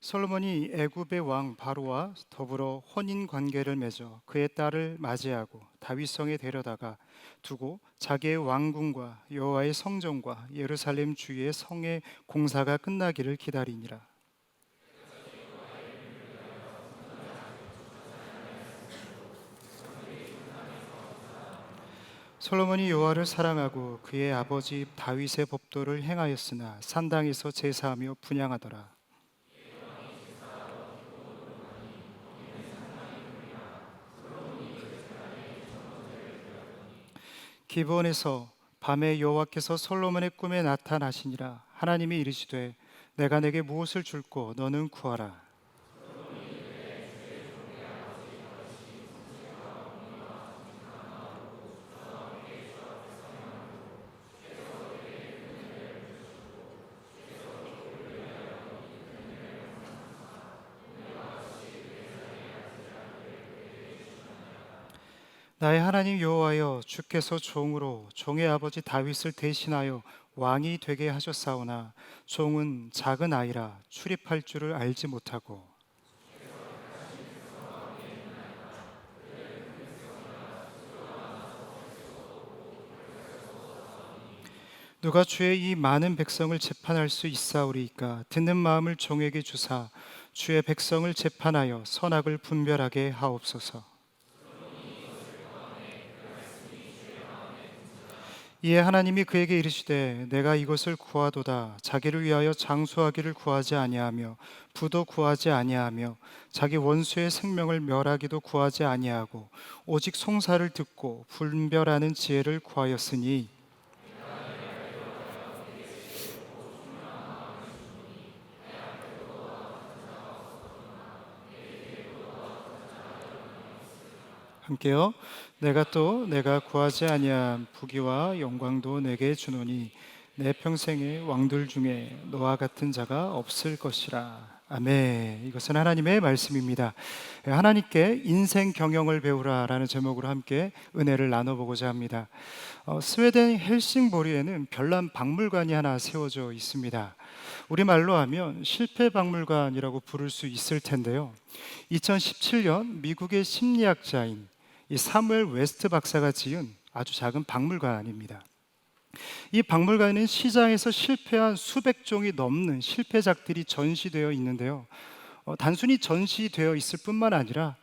솔로몬이 애굽의 왕 바로와 더불어 혼인 관계를 맺어 그의 딸을 맞이하고 다윗성에 데려다가 두고 자기의 왕궁과 여호와의 성전과 예루살렘 주위의 성의 공사가 끝나기를 기다리니라. 솔로몬이 여호와를 사랑하고 그의 아버지 다윗의 법도를 행하였으나 산당에서 제사하며 분향하더라. 기브온에서 밤에 여호와께서 솔로몬의 꿈에 나타나시니라. 하나님이 이르시되 내가 내게 무엇을 줄고 너는 구하라. 나의 하나님 여호와여, 주께서 종으로 종의 아버지 다윗을 대신하여 왕이 되게 하셨사오나 종은 작은 아이라 출입할 줄을 알지 못하고 누가 주의 이 많은 백성을 재판할 수 있사오리이까. 듣는 마음을 종에게 주사 주의 백성을 재판하여 선악을 분별하게 하옵소서. 이에 하나님이 그에게 이르시되 내가 이것을 구하도다. 자기를 위하여 장수하기를 구하지 아니하며 부도 구하지 아니하며 자기 원수의 생명을 멸하기도 구하지 아니하고 오직 송사를 듣고 분별하는 지혜를 구하였으니 함께요. 내가 구하지 아니한 부귀와 영광도 내게 주노니 내 평생의 왕들 중에 너와 같은 자가 없을 것이라. 아멘. 이것은 하나님의 말씀입니다. 하나님께 인생 경영을 배우라라는 제목으로 함께 은혜를 나눠보고자 합니다. 스웨덴 헬싱보리에는 별난 박물관이 하나 세워져 있습니다. 우리말로 하면 실패 박물관이라고 부를 수 있을 텐데요. 2017년 미국의 심리학자인 이 사무엘 웨스트 박사가 지은 아주 작은 박물관입니다. 이 박물관은 시장에서 실패한 수백 종이 넘는 실패작들이 전시되어 있는데요. 단순히 전시되어 있을 뿐만 아니라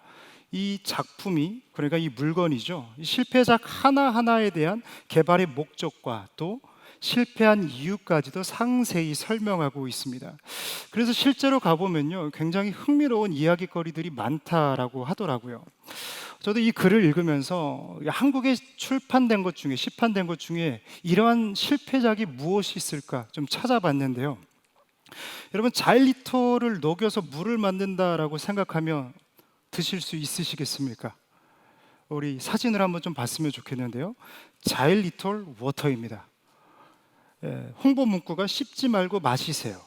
이 작품이, 그러니까 이 물건이죠, 이 실패작 하나하나에 대한 개발의 목적과 또 실패한 이유까지도 상세히 설명하고 있습니다. 그래서 실제로 가보면요, 굉장히 흥미로운 이야기거리들이 많다라고 하더라고요. 저도 이 글을 읽으면서 한국에 출판된 것 중에, 시판된 것 중에 이러한 실패작이 무엇이 있을까 좀 찾아봤는데요. 여러분, 자일리톨을 녹여서 물을 만든다라고 생각하면 드실 수 있으시겠습니까? 우리 사진을 한번 좀 봤으면 좋겠는데요. 자일리톨 워터입니다. 홍보 문구가 씹지 말고 마시세요.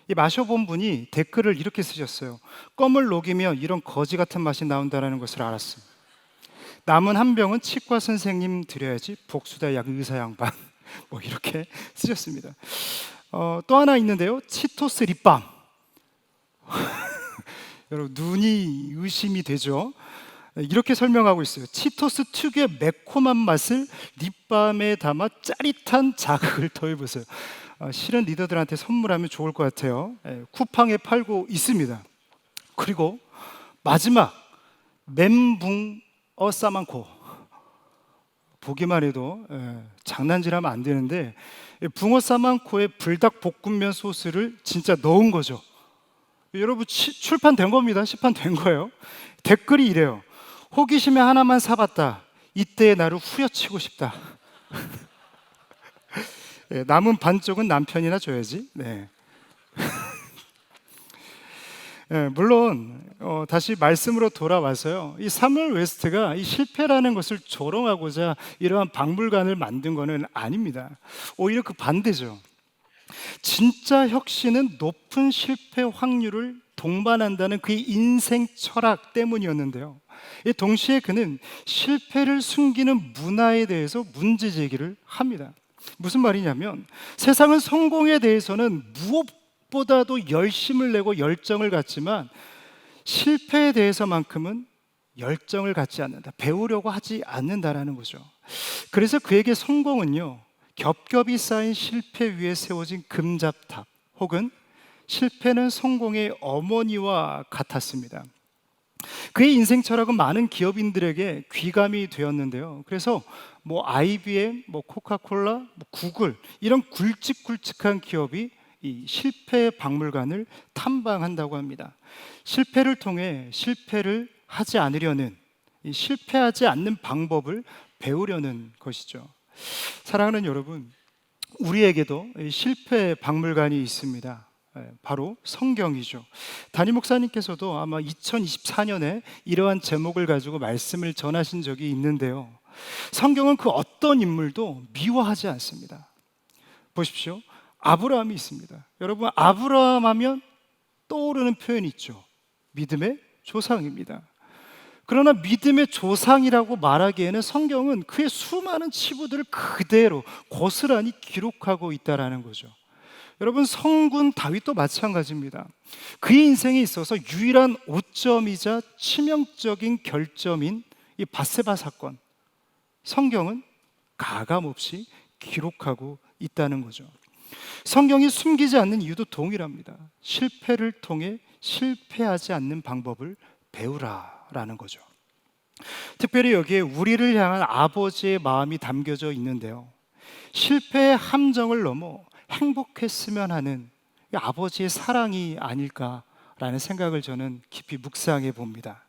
이 마셔본 분이 댓글을 이렇게 쓰셨어요. 껌을 녹이면 이런 거지 같은 맛이 나온다는 것을 알았습니다. 남은 한 병은 치과 선생님 드려야지, 복수다 약 의사 양반. 뭐 이렇게 쓰셨습니다. 또 하나 있는데요. 치토스 립밤. 여러분, 눈이 의심이 되죠. 이렇게 설명하고 있어요. 치토스 특유의 매콤한 맛을 립밤에 담아 짜릿한 자극을 더해보세요. 실은 리더들한테 선물하면 좋을 것 같아요. 쿠팡에 팔고 있습니다. 그리고 마지막, 멘붕어 싸만코. 보기만 해도 장난질하면 안 되는데, 붕어 싸만코에 불닭볶음면 소스를 진짜 넣은 거죠. 여러분, 출판된 겁니다. 시판된 거예요. 댓글이 이래요. 호기심에 하나만 사봤다. 이때의 나를 후려치고 싶다. 남은 반쪽은 남편이나 줘야지. 네. 물론 다시 말씀으로 돌아와서요, 이 사무엘 웨스트가 이 실패라는 것을 조롱하고자 이러한 박물관을 만든 것은 아닙니다. 오히려 그 반대죠. 진짜 혁신은 높은 실패 확률을 동반한다는 그의 인생 철학 때문이었는데요. 동시에 그는 실패를 숨기는 문화에 대해서 문제 제기를 합니다. 무슨 말이냐면 세상은 성공에 대해서는 무엇보다도 열심을 내고 열정을 갖지만 실패에 대해서만큼은 열정을 갖지 않는다. 배우려고 하지 않는다라는 거죠. 그래서 그에게 성공은요, 겹겹이 쌓인 실패 위에 세워진 금잡탑, 혹은 실패는 성공의 어머니와 같았습니다. 그의 인생 철학은 많은 기업인들에게 귀감이 되었는데요. 그래서 IBM, 코카콜라, 구글, 이런 굵직굵직한 기업이 이 실패의 박물관을 탐방한다고 합니다. 실패를 통해 실패를 하지 않으려는, 이 실패하지 않는 방법을 배우려는 것이죠. 사랑하는 여러분, 우리에게도 이 실패의 박물관이 있습니다. 바로 성경이죠. 담임 목사님께서도 아마 2024년에 이러한 제목을 가지고 말씀을 전하신 적이 있는데요. 성경은 그 어떤 인물도 미워하지 않습니다. 보십시오. 아브라함이 있습니다. 여러분, 아브라함 하면 떠오르는 표현이 있죠. 믿음의 조상입니다. 그러나 믿음의 조상이라고 말하기에는 성경은 그의 수많은 치부들을 그대로 고스란히 기록하고 있다는 거죠. 여러분, 성군 다윗도 마찬가지입니다. 그의 인생에 있어서 유일한 오점이자 치명적인 결점인 이 밧세바 사건, 성경은 가감없이 기록하고 있다는 거죠. 성경이 숨기지 않는 이유도 동일합니다. 실패를 통해 실패하지 않는 방법을 배우라라는 거죠. 특별히 여기에 우리를 향한 아버지의 마음이 담겨져 있는데요. 실패의 함정을 넘어 행복했으면 하는 아버지의 사랑이 아닐까라는 생각을 저는 깊이 묵상해 봅니다.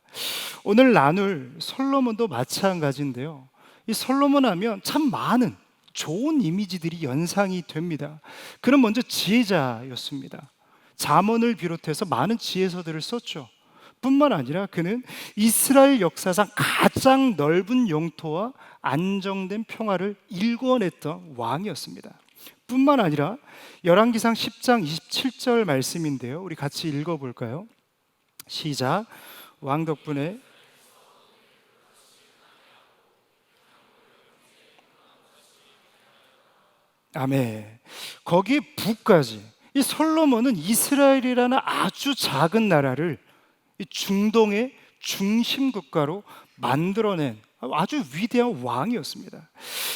오늘 나눌 솔로몬도 마찬가지인데요. 이 솔로몬 하면 참 많은 좋은 이미지들이 연상이 됩니다. 그는 먼저 지혜자였습니다. 잠언을 비롯해서 많은 지혜서들을 썼죠. 뿐만 아니라 그는 이스라엘 역사상 가장 넓은 영토와 안정된 평화를 일궈냈던 왕이었습니다. 뿐만 아니라 열왕기상 10장 27절 말씀인데요, 우리 같이 읽어볼까요? 시작. 왕 덕분에 아멘. 거기 북까지, 이 솔로몬은 이스라엘이라는 아주 작은 나라를 이 중동의 중심 국가로 만들어낸 아주 위대한 왕이었습니다.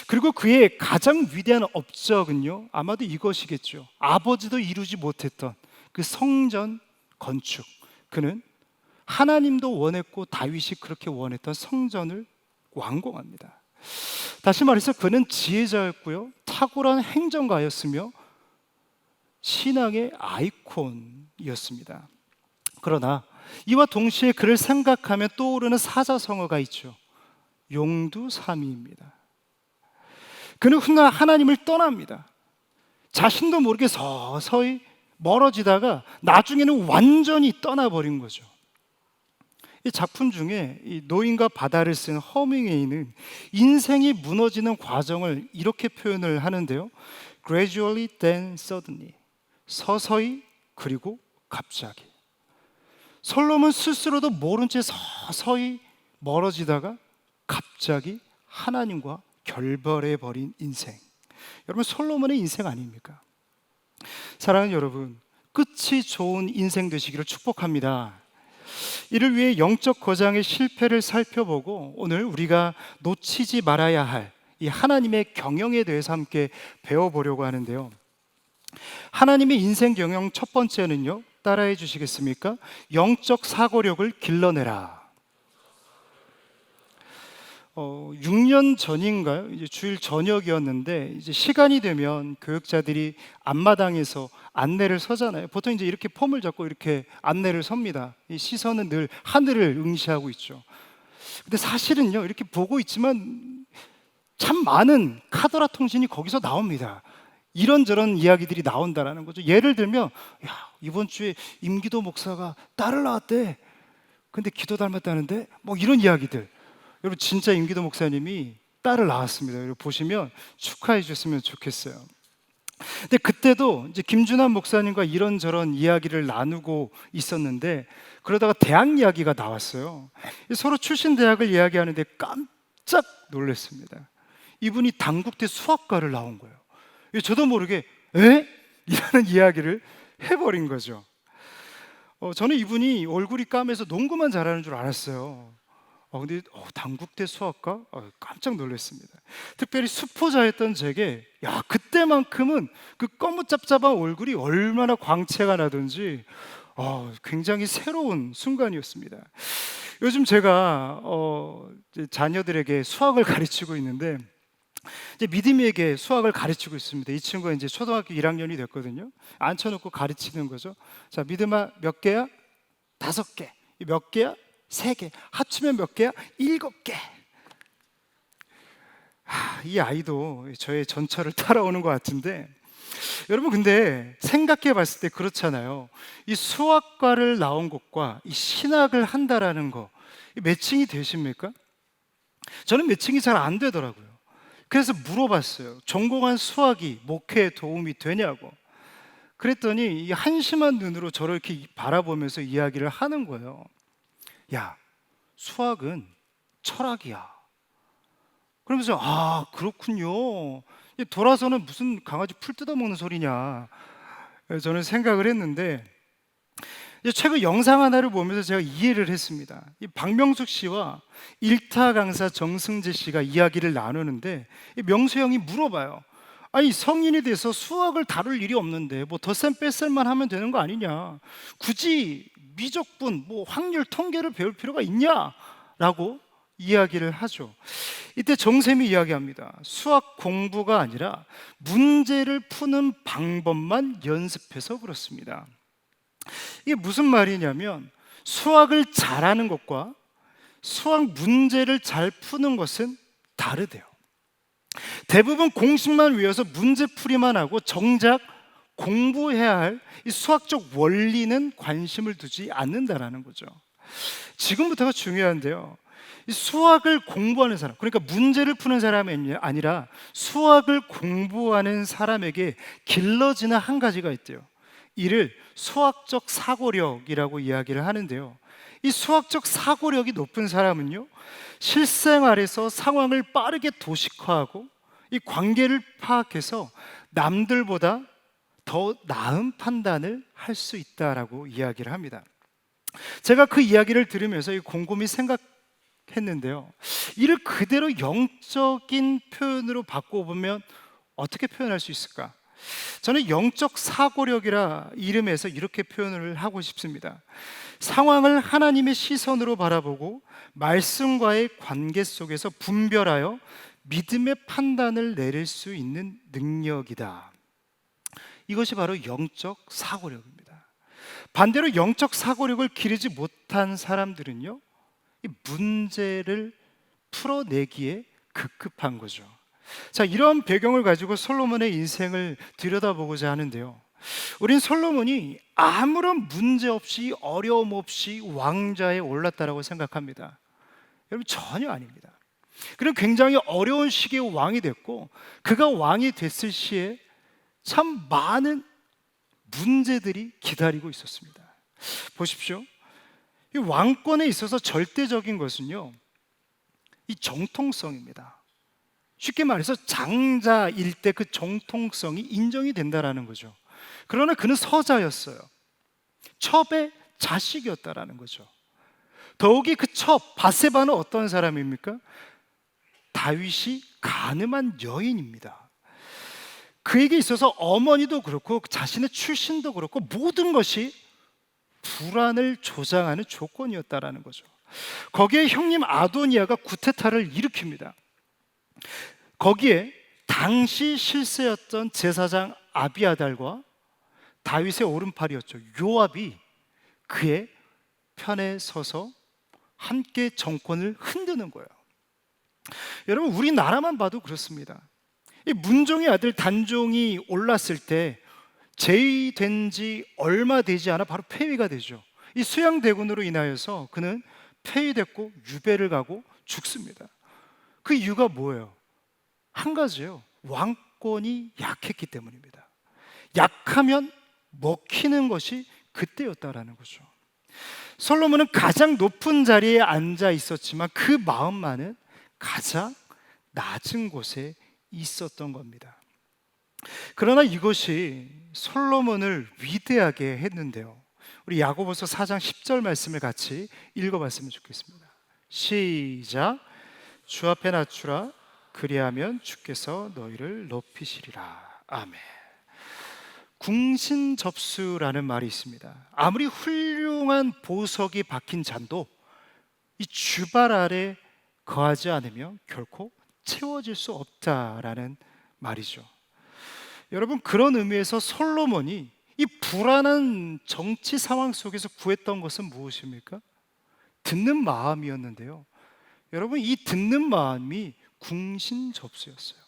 그리고 그의 가장 위대한 업적은요, 아마도 이것이겠죠. 아버지도 이루지 못했던 그 성전 건축. 그는 하나님도 원했고 다윗이 그렇게 원했던 성전을 완공합니다. 다시 말해서 그는 지혜자였고요, 탁월한 행정가였으며 신앙의 아이콘이었습니다. 그러나 이와 동시에 그를 생각하면 떠오르는 사자성어가 있죠. 용두사미입니다. 그는 훗날 하나님을 떠납니다. 자신도 모르게 서서히 멀어지다가 나중에는 완전히 떠나버린 거죠. 이 작품 중에 이 노인과 바다를 쓴 허밍웨이는 인생이 무너지는 과정을 이렇게 표현을 하는데요. Gradually then suddenly. 서서히 그리고 갑자기. 솔로몬 스스로도 모른 채 서서히 멀어지다가 갑자기 하나님과 결별해버린 인생. 여러분, 솔로몬의 인생 아닙니까? 사랑하는 여러분, 끝이 좋은 인생 되시기를 축복합니다. 이를 위해 영적 거장의 실패를 살펴보고 오늘 우리가 놓치지 말아야 할 이 하나님의 경영에 대해서 함께 배워보려고 하는데요. 하나님의 인생 경영 첫 번째는요, 따라해 주시겠습니까? 영적 사고력을 길러내라. 6년 전인가요? 이제 주일 저녁이었는데 이제 시간이 되면 교육자들이 앞마당에서 안내를 서잖아요. 보통 이제 이렇게 폼을 잡고 이렇게 안내를 섭니다. 이 시선은 늘 하늘을 응시하고 있죠. 근데 사실은요, 이렇게 보고 있지만 참 많은 카더라 통신이 거기서 나옵니다. 이런저런 이야기들이 나온다라는 거죠. 예를 들면, 야, 이번 주에 임기도 목사가 딸을 낳았대. 근데 기도 닮았다는데? 이런 이야기들. 여러분, 진짜 임기도 목사님이 딸을 낳았습니다. 여러분 보시면 축하해 주셨으면 좋겠어요. 근데 그때도 이제 김준환 목사님과 이런저런 이야기를 나누고 있었는데 그러다가 대학 이야기가 나왔어요. 서로 출신 대학을 이야기하는데 깜짝 놀랐습니다. 이분이 단국대 수학과를 나온 거예요. 저도 모르게 에? 이라는 이야기를 해버린 거죠. 저는 이분이 얼굴이 까매서 농구만 잘하는 줄 알았어요. 근데 당국대 수학과 깜짝 놀랐습니다. 특별히 수포자였던 제게 그때만큼은 그 거뭇잡잡한 얼굴이 얼마나 광채가 나든지 굉장히 새로운 순간이었습니다. 요즘 제가 이제 자녀들에게 수학을 가르치고 있는데 이제 믿음에게 수학을 가르치고 있습니다. 이 친구가 이제 초등학교 1학년이 됐거든요. 앉혀놓고 가르치는 거죠. 자, 믿음아 몇 개야? 5개. 몇 개야? 3개. 합치면 몇 개야? 7개. 이 아이도 저의 전철을 따라오는 것 같은데, 여러분 근데 생각해 봤을 때 그렇잖아요. 이 수학과를 나온 것과 이 신학을 한다라는 거, 이 매칭이 되십니까? 저는 매칭이 잘 안 되더라고요. 그래서 물어봤어요. 전공한 수학이 목회에 도움이 되냐고. 그랬더니 이 한심한 눈으로 저를 이렇게 바라보면서 이야기를 하는 거예요. 야, 수학은 철학이야. 그러면서 그렇군요. 돌아서는 무슨 강아지 풀 뜯어먹는 소리냐, 저는 생각을 했는데, 최근 영상 하나를 보면서 제가 이해를 했습니다. 이 박명숙 씨와 일타 강사 정승재 씨가 이야기를 나누는데, 이 명수 형이 물어봐요. 아니, 성인이 돼서 수학을 다룰 일이 없는데 뭐 덧셈 뺄셈만 하면 되는 거 아니냐, 굳이 미적분, 뭐 확률 통계를 배울 필요가 있냐라고 이야기를 하죠. 이때 정쌤이 이야기합니다. 수학 공부가 아니라 문제를 푸는 방법만 연습해서 그렇습니다. 이게 무슨 말이냐면, 수학을 잘하는 것과 수학 문제를 잘 푸는 것은 다르대요. 대부분 공식만 외워서 문제풀이만 하고 정작 공부해야 할 이 수학적 원리는 관심을 두지 않는다라는 거죠. 지금부터가 중요한데요. 이 수학을 공부하는 사람, 그러니까 문제를 푸는 사람이 아니라 수학을 공부하는 사람에게 길러지는 한 가지가 있대요. 이를 수학적 사고력이라고 이야기를 하는데요. 이 수학적 사고력이 높은 사람은요, 실생활에서 상황을 빠르게 도식화하고 이 관계를 파악해서 남들보다 더 나은 판단을 할 수 있다라고 이야기를 합니다. 제가 그 이야기를 들으면서 곰곰이 생각했는데요. 이를 그대로 영적인 표현으로 바꿔보면 어떻게 표현할 수 있을까? 저는 영적 사고력이라 이름에서 이렇게 표현을 하고 싶습니다. 상황을 하나님의 시선으로 바라보고 말씀과의 관계 속에서 분별하여 믿음의 판단을 내릴 수 있는 능력이다. 이것이 바로 영적 사고력입니다. 반대로 영적 사고력을 기르지 못한 사람들은요, 이 문제를 풀어내기에 급급한 거죠. 자, 이런 배경을 가지고 솔로몬의 인생을 들여다보고자 하는데요. 우린 솔로몬이 아무런 문제 없이 어려움 없이 왕좌에 올랐다라고 생각합니다. 여러분, 전혀 아닙니다. 그는 굉장히 어려운 시기에 왕이 됐고, 그가 왕이 됐을 시에 참 많은 문제들이 기다리고 있었습니다. 보십시오. 이 왕권에 있어서 절대적인 것은요, 이 정통성입니다. 쉽게 말해서 장자일 때 그 정통성이 인정이 된다라는 거죠. 그러나 그는 서자였어요. 첩의 자식이었다라는 거죠. 더욱이 그 첩 바세바는 어떤 사람입니까? 다윗이 가늠한 여인입니다. 그에게 있어서 어머니도 그렇고 자신의 출신도 그렇고 모든 것이 불안을 조장하는 조건이었다라는 거죠. 거기에 형님 아도니아가 구테타를 일으킵니다. 거기에 당시 실세였던 제사장 아비아달과 다윗의 오른팔이었죠, 요압이 그의 편에 서서 함께 정권을 흔드는 거예요. 여러분, 우리나라만 봐도 그렇습니다. 이 문종의 아들 단종이 올랐을 때 제위된 지 얼마 되지 않아 바로 폐위가 되죠. 이 수양대군으로 인하여서 그는 폐위됐고 유배를 가고 죽습니다. 그 이유가 뭐예요? 한 가지예요. 왕권이 약했기 때문입니다. 약하면 먹히는 것이 그때였다라는 거죠. 솔로몬은 가장 높은 자리에 앉아 있었지만 그 마음만은 가장 낮은 곳에 있었던 겁니다. 그러나 이것이 솔로몬을 위대하게 했는데요. 우리 야고보서 4장 10절 말씀을 같이 읽어봤으면 좋겠습니다. 시작. 주 앞에 낮추라. 그리하면 주께서 너희를 높이시리라. 아멘. 궁신접수라는 말이 있습니다. 아무리 훌륭한 보석이 박힌 잔도 이 주발 아래 거하지 않으면 결코 채워질 수 없다라는 말이죠. 여러분, 그런 의미에서 솔로몬이 이 불안한 정치 상황 속에서 구했던 것은 무엇입니까? 듣는 마음이었는데요. 여러분, 이 듣는 마음이 궁신접수였어요.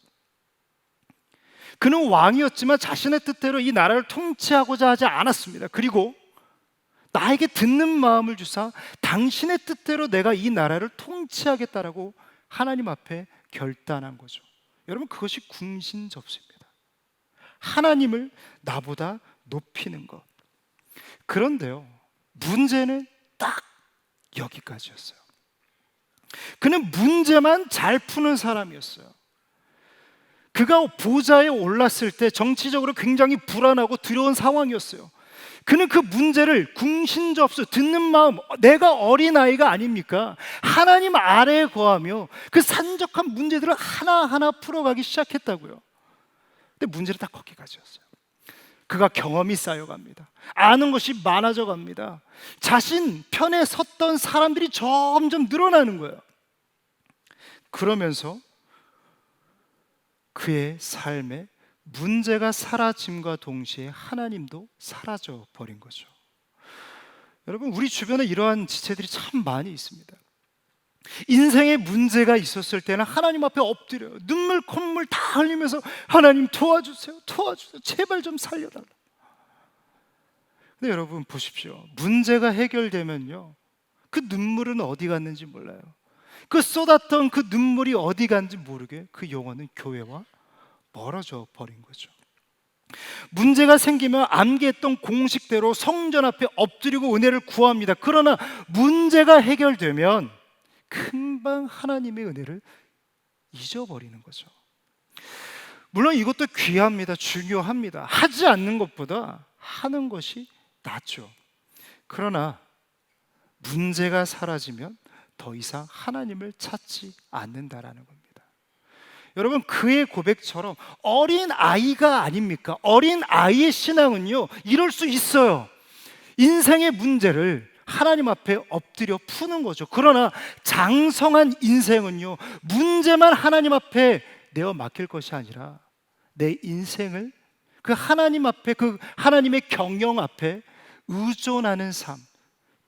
그는 왕이었지만 자신의 뜻대로 이 나라를 통치하고자 하지 않았습니다. 그리고 나에게 듣는 마음을 주사 당신의 뜻대로 내가 이 나라를 통치하겠다라고 하나님 앞에 결단한 거죠. 여러분, 그것이 궁신접수입니다. 하나님을 나보다 높이는 것. 그런데요, 문제는 딱 여기까지였어요. 그는 문제만 잘 푸는 사람이었어요. 그가 보좌에 올랐을 때 정치적으로 굉장히 불안하고 두려운 상황이었어요. 그는 그 문제를 궁신접수, 듣는 마음, 내가 어린아이가 아닙니까? 하나님 아래에 거하며 그 산적한 문제들을 하나하나 풀어가기 시작했다고요. 근데 문제는 딱 거기까지였어요. 그가 경험이 쌓여갑니다. 아는 것이 많아져 갑니다. 자신 편에 섰던 사람들이 점점 늘어나는 거예요. 그러면서 그의 삶에 문제가 사라짐과 동시에 하나님도 사라져 버린 거죠. 여러분, 우리 주변에 이러한 지체들이 참 많이 있습니다. 인생에 문제가 있었을 때는 하나님 앞에 엎드려요. 눈물 콧물 다 흘리면서 하나님 도와주세요, 도와주세요, 제발 좀 살려달라. 근데 여러분 보십시오. 문제가 해결되면요, 그 눈물은 어디 갔는지 몰라요. 그 쏟았던 그 눈물이 어디 간지 모르게 그 영혼은 교회와 멀어져 버린 거죠. 문제가 생기면 암기했던 공식대로 성전 앞에 엎드리고 은혜를 구합니다. 그러나 문제가 해결되면 금방 하나님의 은혜를 잊어버리는 거죠. 물론 이것도 귀합니다. 중요합니다. 하지 않는 것보다 하는 것이 낫죠. 그러나 문제가 사라지면 더 이상 하나님을 찾지 않는다라는 겁니다. 여러분, 그의 고백처럼 어린 아이가 아닙니까? 어린 아이의 신앙은요, 이럴 수 있어요. 인생의 문제를 하나님 앞에 엎드려 푸는 거죠. 그러나 장성한 인생은요, 문제만 하나님 앞에 내어 맡길 것이 아니라 내 인생을 그 하나님 앞에, 그 하나님의 경영 앞에 의존하는 삶,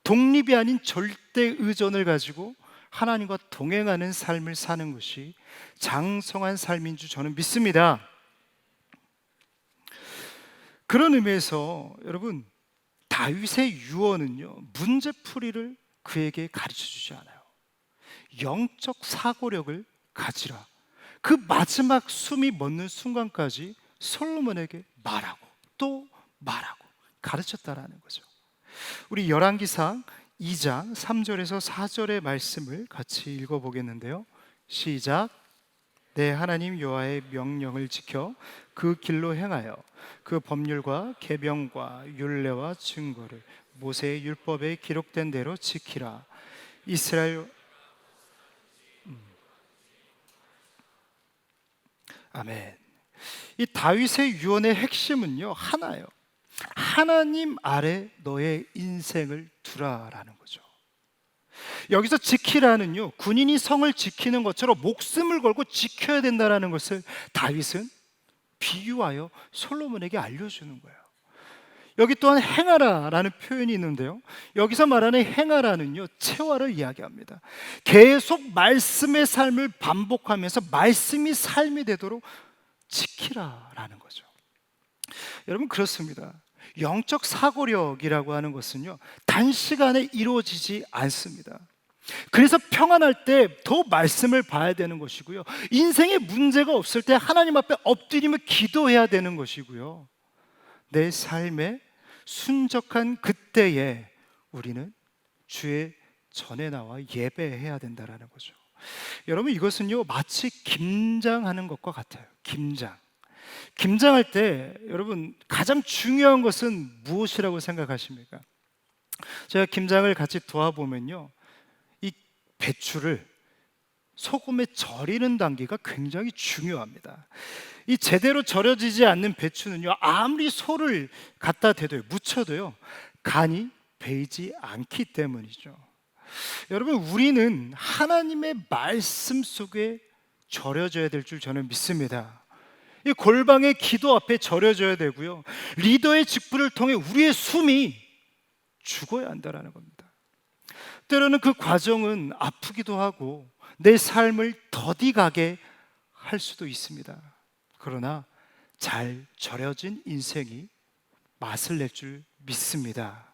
독립이 아닌 절대 의존을 가지고 하나님과 동행하는 삶을 사는 것이 장성한 삶인 줄 저는 믿습니다. 그런 의미에서 여러분, 다윗의 유언은요, 문제풀이를 그에게 가르쳐 주지 않아요. 영적 사고력을 가지라. 그 마지막 숨이 멎는 순간까지 솔로몬에게 말하고 또 말하고 가르쳤다라는 거죠. 우리 열왕기상 2장 3절에서 4절의 말씀을 같이 읽어보겠는데요. 시작. 내 하나님 여호와의 명령을 지켜 그 길로 행하여 그 법률과 계명과 율례와 증거를 모세의 율법에 기록된 대로 지키라. 이스라엘 아멘. 이 다윗의 유언의 핵심은요, 하나예요. 하나님 아래 너의 인생을 두라라는 거죠. 여기서 지키라는요, 군인이 성을 지키는 것처럼 목숨을 걸고 지켜야 된다는 것을 다윗은 비유하여 솔로몬에게 알려주는 거예요. 여기 또한 행하라라는 표현이 있는데요, 여기서 말하는 행하라는요, 체화를 이야기합니다. 계속 말씀의 삶을 반복하면서 말씀이 삶이 되도록 지키라라는 거죠. 여러분, 그렇습니다. 영적 사고력이라고 하는 것은요, 단시간에 이루어지지 않습니다. 그래서 평안할 때 더 말씀을 봐야 되는 것이고요, 인생에 문제가 없을 때 하나님 앞에 엎드리며 기도해야 되는 것이고요, 내 삶에 순적한 그때에 우리는 주의 전에 나와 예배해야 된다는 거죠. 여러분, 이것은요, 마치 김장하는 것과 같아요. 김장할 때 여러분 가장 중요한 것은 무엇이라고 생각하십니까? 제가 김장을 같이 도와보면요, 이 배추를 소금에 절이는 단계가 굉장히 중요합니다. 이 제대로 절여지지 않는 배추는요, 아무리 소를 갖다 대도요, 묻혀도요, 간이 배이지 않기 때문이죠. 여러분, 우리는 하나님의 말씀 속에 절여져야 될 줄 저는 믿습니다. 이 골방의 기도 앞에 절여져야 되고요, 리더의 직분을 통해 우리의 숨이 죽어야 한다는 겁니다. 때로는 그 과정은 아프기도 하고 내 삶을 더디가게 할 수도 있습니다. 그러나 잘 절여진 인생이 맛을 낼 줄 믿습니다.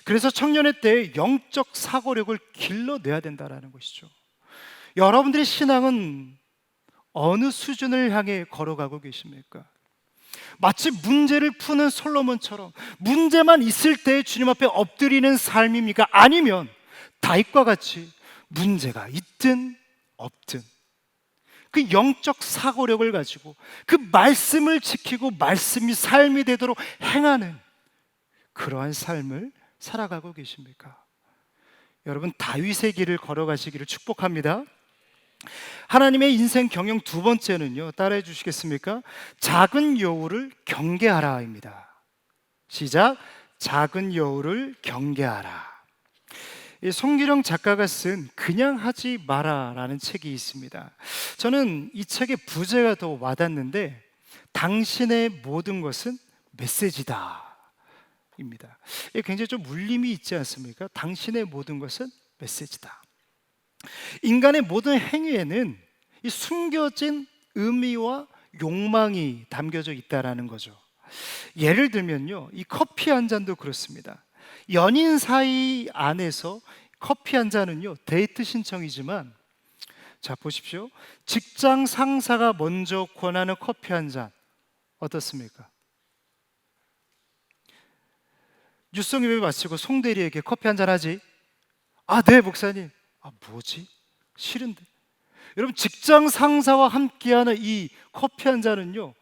그래서 청년의 때 영적 사고력을 길러내야 된다는 것이죠. 여러분들의 신앙은 어느 수준을 향해 걸어가고 계십니까? 마치 문제를 푸는 솔로몬처럼 문제만 있을 때 주님 앞에 엎드리는 삶입니까? 아니면 다윗과 같이 문제가 있든 없든 그 영적 사고력을 가지고 그 말씀을 지키고 말씀이 삶이 되도록 행하는 그러한 삶을 살아가고 계십니까? 여러분, 다윗의 길을 걸어가시기를 축복합니다. 하나님의 인생 경영 두 번째는요, 따라해 주시겠습니까? 작은 여우를 경계하라입니다. 시작. 작은 여우를 경계하라. 송기령 작가가 쓴 그냥 하지 마라라는 책이 있습니다. 저는 이 책의 부제가 더 와닿는데, 당신의 모든 것은 메시지다 입니다. 굉장히 좀 울림이 있지 않습니까? 당신의 모든 것은 메시지다. 인간의 모든 행위에는 이 숨겨진 의미와 욕망이 담겨져 있다라는 거죠. 예를 들면요, 이 커피 한 잔도 그렇습니다. 연인 사이 안에서 커피 한 잔은요, 데이트 신청이지만, 자 보십시오. 직장 상사가 먼저 권하는 커피 한 잔 어떻습니까? 뉴송 예배 마치고 송 대리에게 커피 한 잔 하지? 아, 네 목사님. 아, 뭐지? 싫은데. 여러분, 직장 상사와 함께하는 이 커피 한 잔은요,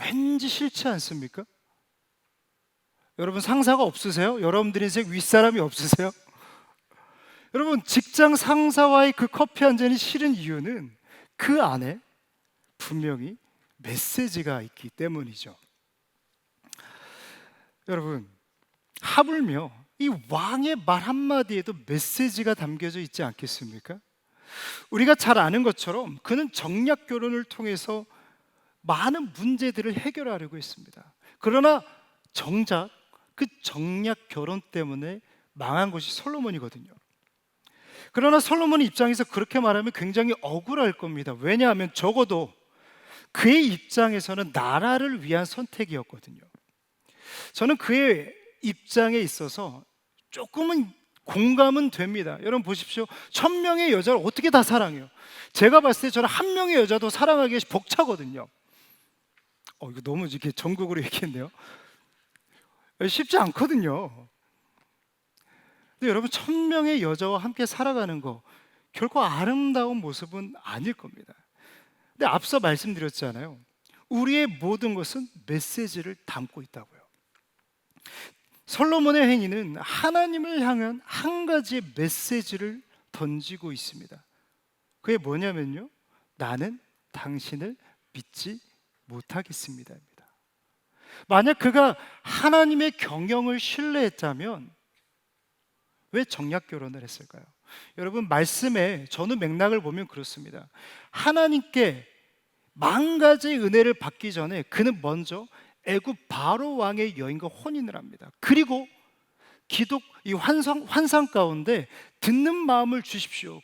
왠지 싫지 않습니까? 여러분, 상사가 없으세요? 여러분들 인생 윗사람이 없으세요? 여러분, 직장 상사와의 그 커피 한 잔이 싫은 이유는 그 안에 분명히 메시지가 있기 때문이죠. 여러분, 하물며 이 왕의 말 한마디에도 메시지가 담겨져 있지 않겠습니까? 우리가 잘 아는 것처럼 그는 정략 결혼을 통해서 많은 문제들을 해결하려고 했습니다. 그러나 정작 그 정략 결혼 때문에 망한 것이 솔로몬이거든요. 그러나 솔로몬의 입장에서 그렇게 말하면 굉장히 억울할 겁니다. 왜냐하면 적어도 그의 입장에서는 나라를 위한 선택이었거든요. 저는 그의 입장에 있어서 조금은 공감은 됩니다. 여러분 보십시오. 1000명의 여자를 어떻게 다 사랑해요? 제가 봤을 때 저는 한 명의 여자도 사랑하기 벅차거든요. 이거 너무 이렇게 전국으로 얘기했네요. 쉽지 않거든요. 근데 여러분, 1000명의 여자와 함께 살아가는 거 결코 아름다운 모습은 아닐 겁니다. 근데 앞서 말씀드렸잖아요. 우리의 모든 것은 메시지를 담고 있다고요. 솔로몬의 행위는 하나님을 향한 한 가지의 메시지를 던지고 있습니다. 그게 뭐냐면요, 나는 당신을 믿지 못하겠습니다. 만약 그가 하나님의 경영을 신뢰했다면 왜 정략 결혼을 했을까요? 여러분, 말씀에 전후 맥락을 보면 그렇습니다. 하나님께 만 가지 은혜를 받기 전에 그는 먼저 애굽 바로 왕의 여인과 혼인을 합니다. 그리고 이 환상 가운데 듣는 마음을 주십시오.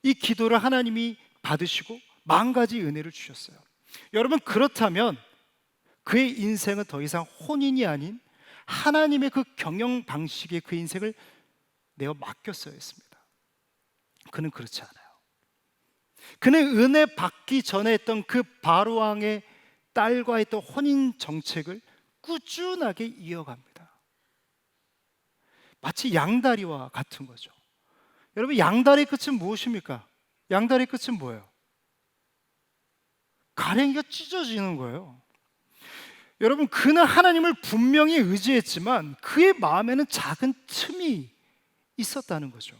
이 기도를 하나님이 받으시고 만 가지 은혜를 주셨어요. 여러분, 그렇다면 그의 인생은 더 이상 혼인이 아닌 하나님의 그 경영 방식에 그 인생을 내어 맡겼어야 했습니다. 그는 그렇지 않아요. 그는 은혜 받기 전에 했던 그 바로왕의 딸과 했던 혼인 정책을 꾸준하게 이어갑니다. 마치 양다리와 같은 거죠. 여러분, 양다리의 끝은 무엇입니까? 양다리의 끝은 뭐예요? 가랭이가 찢어지는 거예요. 여러분, 그는 하나님을 분명히 의지했지만 그의 마음에는 작은 틈이 있었다는 거죠.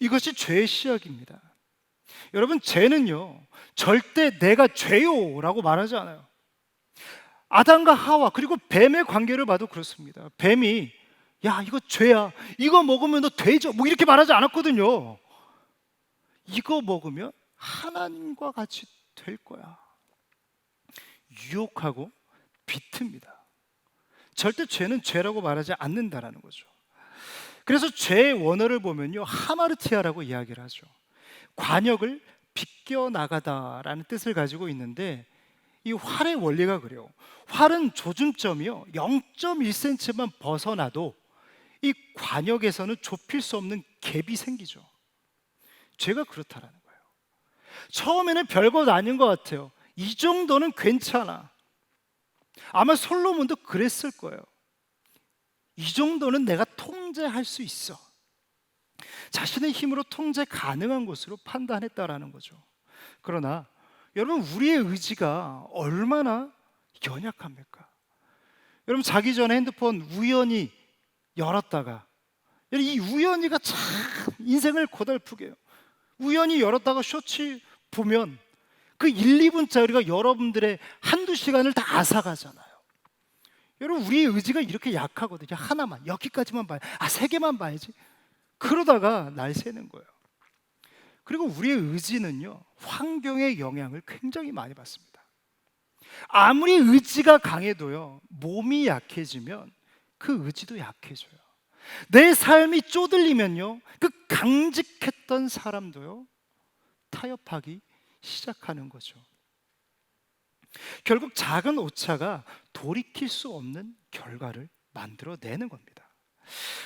이것이 죄의 시작입니다. 여러분, 죄는요 절대 내가 죄요 라고 말하지 않아요. 아담과 하와 그리고 뱀의 관계를 봐도 그렇습니다. 뱀이 야 이거 죄야, 이거 먹으면 너 돼져, 뭐 이렇게 말하지 않았거든요. 이거 먹으면 하나님과 같이 될 거야. 유혹하고 비틉니다. 절대 죄는 죄라고 말하지 않는다라는 거죠. 그래서 죄의 원어를 보면요 하마르티아라고 이야기를 하죠. 관역을 비껴나가다라는 뜻을 가지고 있는데, 이 활의 원리가 그래요. 활은 조준점이요 0.1cm만 벗어나도 이 관역에서는 좁힐 수 없는 갭이 생기죠. 죄가 그렇다라는 거예요. 처음에는 별것 아닌 것 같아요. 이 정도는 괜찮아. 아마 솔로몬도 그랬을 거예요. 이 정도는 내가 통제할 수 있어. 자신의 힘으로 통제 가능한 것으로 판단했다라는 거죠. 그러나 여러분, 우리의 의지가 얼마나 연약합니까? 여러분, 자기 전에 핸드폰 우연히 열었다가, 이 우연히가 참 인생을 고달프게 해요. 우연히 열었다가 쇼츠 보면 그 1, 2분짜리가 여러분들의 한두 시간을 다 앗아가잖아요. 여러분, 우리의 의지가 이렇게 약하거든요. 하나만, 여기까지만 봐요. 세 개만 봐야지. 그러다가 날 새는 거예요. 그리고 우리의 의지는요 환경의 영향을 굉장히 많이 받습니다. 아무리 의지가 강해도요 몸이 약해지면 그 의지도 약해져요. 내 삶이 쪼들리면요 그 강직했던 사람도요 타협하기 시작하는 거죠. 결국 작은 오차가 돌이킬 수 없는 결과를 만들어내는 겁니다.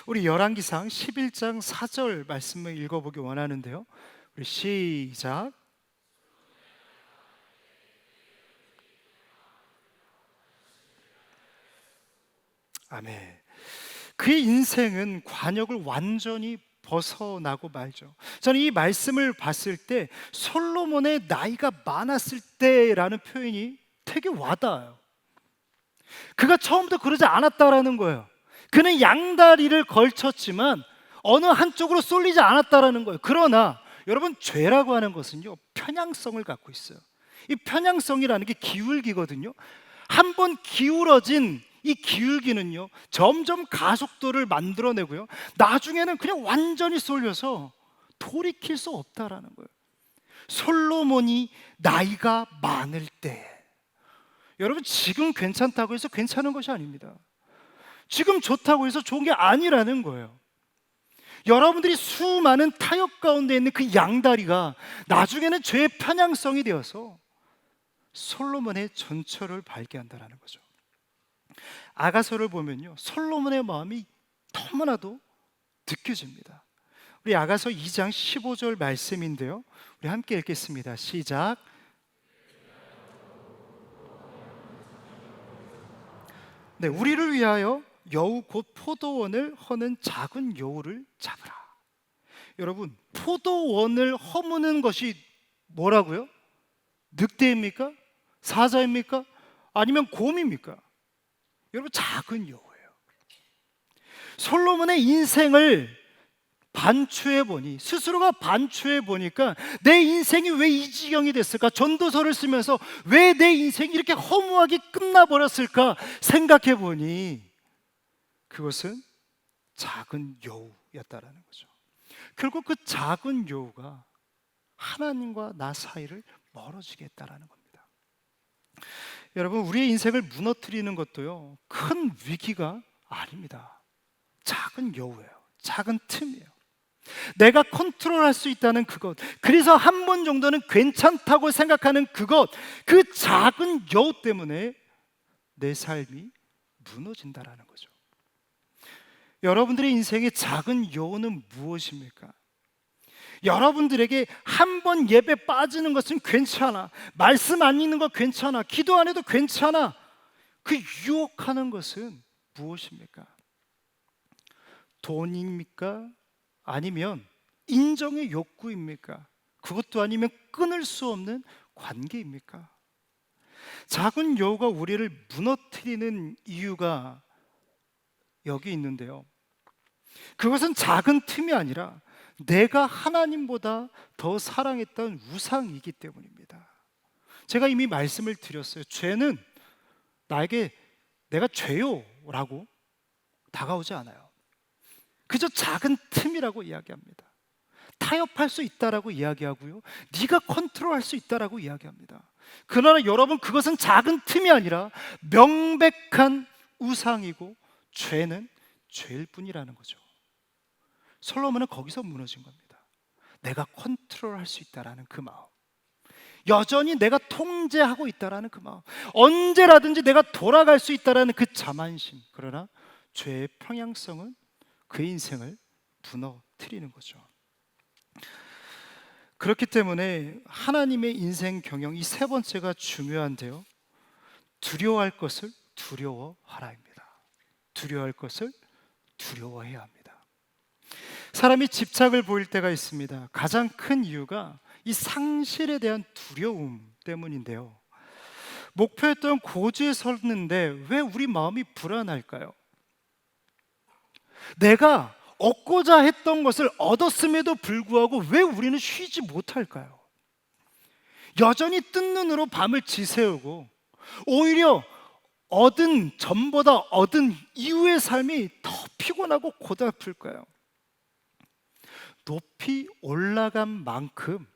우리 열왕기상 11장 4절 말씀을 읽어보기 원하는데요, 우리 시작. 아멘. 그의 인생은 관역을 완전히 벗어나고 말죠. 저는 이 말씀을 봤을 때 솔로몬의 나이가 많았을 때라는 표현이 되게 와닿아요. 그가 처음부터 그러지 않았다라는 거예요. 그는 양다리를 걸쳤지만 어느 한쪽으로 쏠리지 않았다라는 거예요. 그러나 여러분, 죄라고 하는 것은요 편향성을 갖고 있어요. 이 편향성이라는 게 기울기거든요. 한번 기울어진 이 기울기는요 점점 가속도를 만들어내고요 나중에는 그냥 완전히 쏠려서 돌이킬 수 없다라는 거예요. 솔로몬이 나이가 많을 때, 여러분, 지금 괜찮다고 해서 괜찮은 것이 아닙니다. 지금 좋다고 해서 좋은 게 아니라는 거예요. 여러분들이 수많은 타협 가운데 있는 그 양다리가 나중에는 죄의 편향성이 되어서 솔로몬의 전철을 밟게 한다는 거죠. 아가서를 보면요 솔로몬의 마음이 너무나도 느껴집니다. 우리 아가서 2장 15절 말씀인데요, 우리 함께 읽겠습니다. 시작. 네, 우리를 위하여 여우 곧 포도원을 허는 작은 여우를 잡으라. 여러분, 포도원을 허무는 것이 뭐라고요? 늑대입니까? 사자입니까? 아니면 곰입니까? 여러분, 작은 여우예요. 솔로몬의 인생을 반추해 보니, 스스로가 반추해 보니까 내 인생이 왜 이 지경이 됐을까? 전도서를 쓰면서 왜 내 인생이 이렇게 허무하게 끝나버렸을까 생각해 보니 그것은 작은 여우였다라는 거죠. 결국 그 작은 여우가 하나님과 나 사이를 멀어지게 했다라는 겁니다. 여러분, 우리의 인생을 무너뜨리는 것도요 큰 위기가 아닙니다. 작은 여우예요. 작은 틈이에요. 내가 컨트롤할 수 있다는 그것, 그래서 한 번 정도는 괜찮다고 생각하는 그것, 그 작은 여우 때문에 내 삶이 무너진다라는 거죠. 여러분들의 인생의 작은 여우는 무엇입니까? 여러분들에게 한 번 예배 빠지는 것은 괜찮아, 말씀 안 읽는 거 괜찮아, 기도 안 해도 괜찮아, 그 유혹하는 것은 무엇입니까? 돈입니까? 아니면 인정의 욕구입니까? 그것도 아니면 끊을 수 없는 관계입니까? 작은 여우가 우리를 무너뜨리는 이유가 여기 있는데요. 그것은 작은 틈이 아니라 내가 하나님보다 더 사랑했던 우상이기 때문입니다. 제가 이미 말씀을 드렸어요. 죄는 나에게 내가 죄요 라고 다가오지 않아요. 그저 작은 틈이라고 이야기합니다. 타협할 수 있다라고 이야기하고요, 네가 컨트롤할 수 있다라고 이야기합니다. 그러나 여러분, 그것은 작은 틈이 아니라 명백한 우상이고 죄는 죄일 뿐이라는 거죠. 솔로몬은 거기서 무너진 겁니다. 내가 컨트롤할 수 있다라는 그 마음, 여전히 내가 통제하고 있다라는 그 마음, 언제라든지 내가 돌아갈 수 있다라는 그 자만심. 그러나 죄의 평양성은 그 인생을 무너뜨리는 거죠. 그렇기 때문에 하나님의 인생 경영, 이 세 번째가 중요한데요, 두려워할 것을 두려워하라입니다. 두려워할 것을 두려워해야 합니다. 사람이 집착을 보일 때가 있습니다. 가장 큰 이유가 이 상실에 대한 두려움 때문인데요. 목표했던 고지에 섰는데 왜 우리 마음이 불안할까요? 내가 얻고자 했던 것을 얻었음에도 불구하고 왜 우리는 쉬지 못할까요? 여전히 뜬 눈으로 밤을 지새우고 오히려 얻은 전보다 얻은 이후의 삶이 더 피곤하고 고달플까요? 높이 올라간 만큼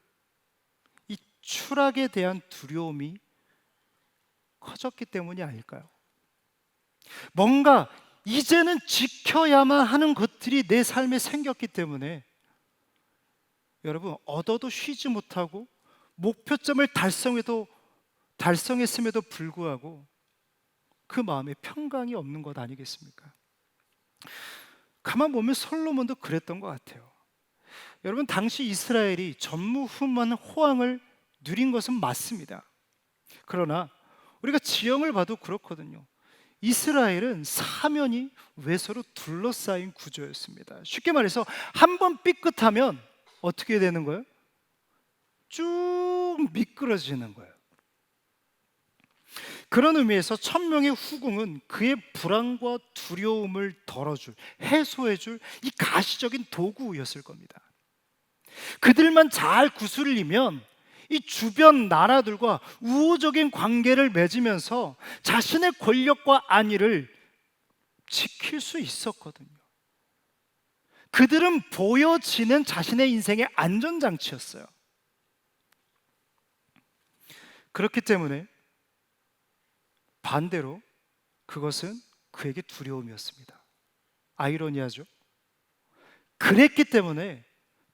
이 추락에 대한 두려움이 커졌기 때문이 아닐까요? 뭔가 이제는 지켜야만 하는 것들이 내 삶에 생겼기 때문에 여러분, 얻어도 쉬지 못하고 목표점을 달성했음에도 불구하고 그 마음에 평강이 없는 것 아니겠습니까? 가만 보면 솔로몬도 그랬던 것 같아요. 여러분, 당시 이스라엘이 전무후무한 호황을 누린 것은 맞습니다. 그러나 우리가 지형을 봐도 그렇거든요. 이스라엘은 사면이 외서로 둘러싸인 구조였습니다. 쉽게 말해서 한 번 삐끗하면 어떻게 되는 거예요? 쭉 미끄러지는 거예요. 그런 의미에서 천명의 후궁은 그의 불안과 두려움을 덜어줄, 해소해줄 이 가시적인 도구였을 겁니다. 그들만 잘 구슬리면 이 주변 나라들과 우호적인 관계를 맺으면서 자신의 권력과 안위를 지킬 수 있었거든요. 그들은 보여지는 자신의 인생의 안전장치였어요. 그렇기 때문에 반대로 그것은 그에게 두려움이었습니다. 아이러니하죠? 그랬기 때문에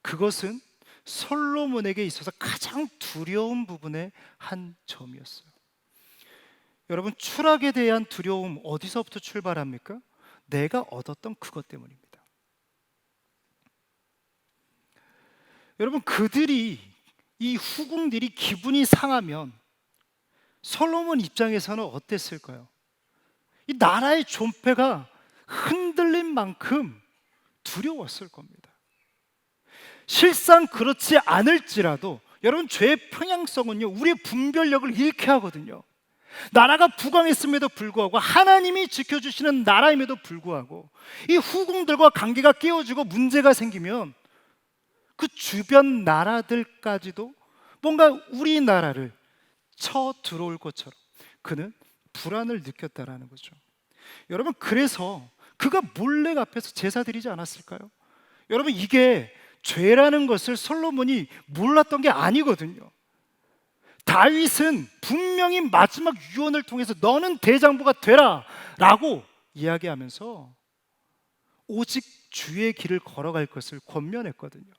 그것은 솔로몬에게 있어서 가장 두려운 부분의 한 점이었어요. 여러분, 추락에 대한 두려움 어디서부터 출발합니까? 내가 얻었던 그것 때문입니다. 여러분, 이 후궁들이 기분이 상하면 솔로몬 입장에서는 어땠을까요? 이 나라의 존폐가 흔들린 만큼 두려웠을 겁니다. 실상 그렇지 않을지라도 여러분, 죄의 평양성은요, 우리의 분별력을 잃게 하거든요. 나라가 부강했음에도 불구하고, 하나님이 지켜주시는 나라임에도 불구하고 이 후궁들과 관계가 깨어지고 문제가 생기면 그 주변 나라들까지도 뭔가 우리나라를 쳐 들어올 것처럼 그는 불안을 느꼈다라는 거죠. 여러분, 그래서 그가 몰래 앞에서 제사 드리지 않았을까요? 여러분, 이게 죄라는 것을 솔로몬이 몰랐던 게 아니거든요. 다윗은 분명히 마지막 유언을 통해서 너는 대장부가 되라 라고 이야기하면서 오직 주의 길을 걸어갈 것을 권면했거든요.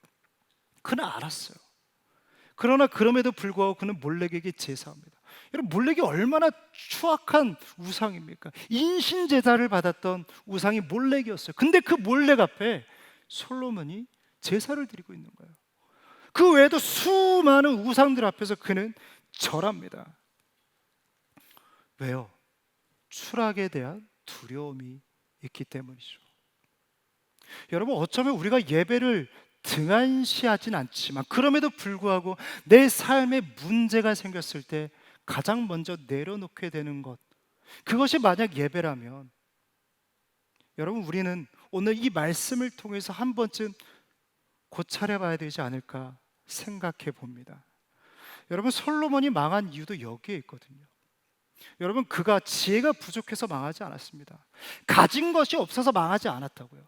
그는 알았어요. 그러나 그럼에도 불구하고 그는 몰렉에게 제사합니다. 여러분, 몰렉이 얼마나 추악한 우상입니까? 인신제사를 받았던 우상이 몰렉이었어요. 근데 그 몰렉 앞에 솔로몬이 제사를 드리고 있는 거예요. 그 외에도 수많은 우상들 앞에서 그는 절합니다. 왜요? 추락에 대한 두려움이 있기 때문이죠. 여러분, 어쩌면 우리가 예배를 등한시하진 않지만 그럼에도 불구하고 내 삶에 문제가 생겼을 때 가장 먼저 내려놓게 되는 것, 그것이 만약 예배라면, 여러분 우리는 오늘 이 말씀을 통해서 한 번쯤 고찰해 봐야 되지 않을까 생각해 봅니다. 여러분 솔로몬이 망한 이유도 여기에 있거든요. 여러분 그가 지혜가 부족해서 망하지 않았습니다. 가진 것이 없어서 망하지 않았다고요.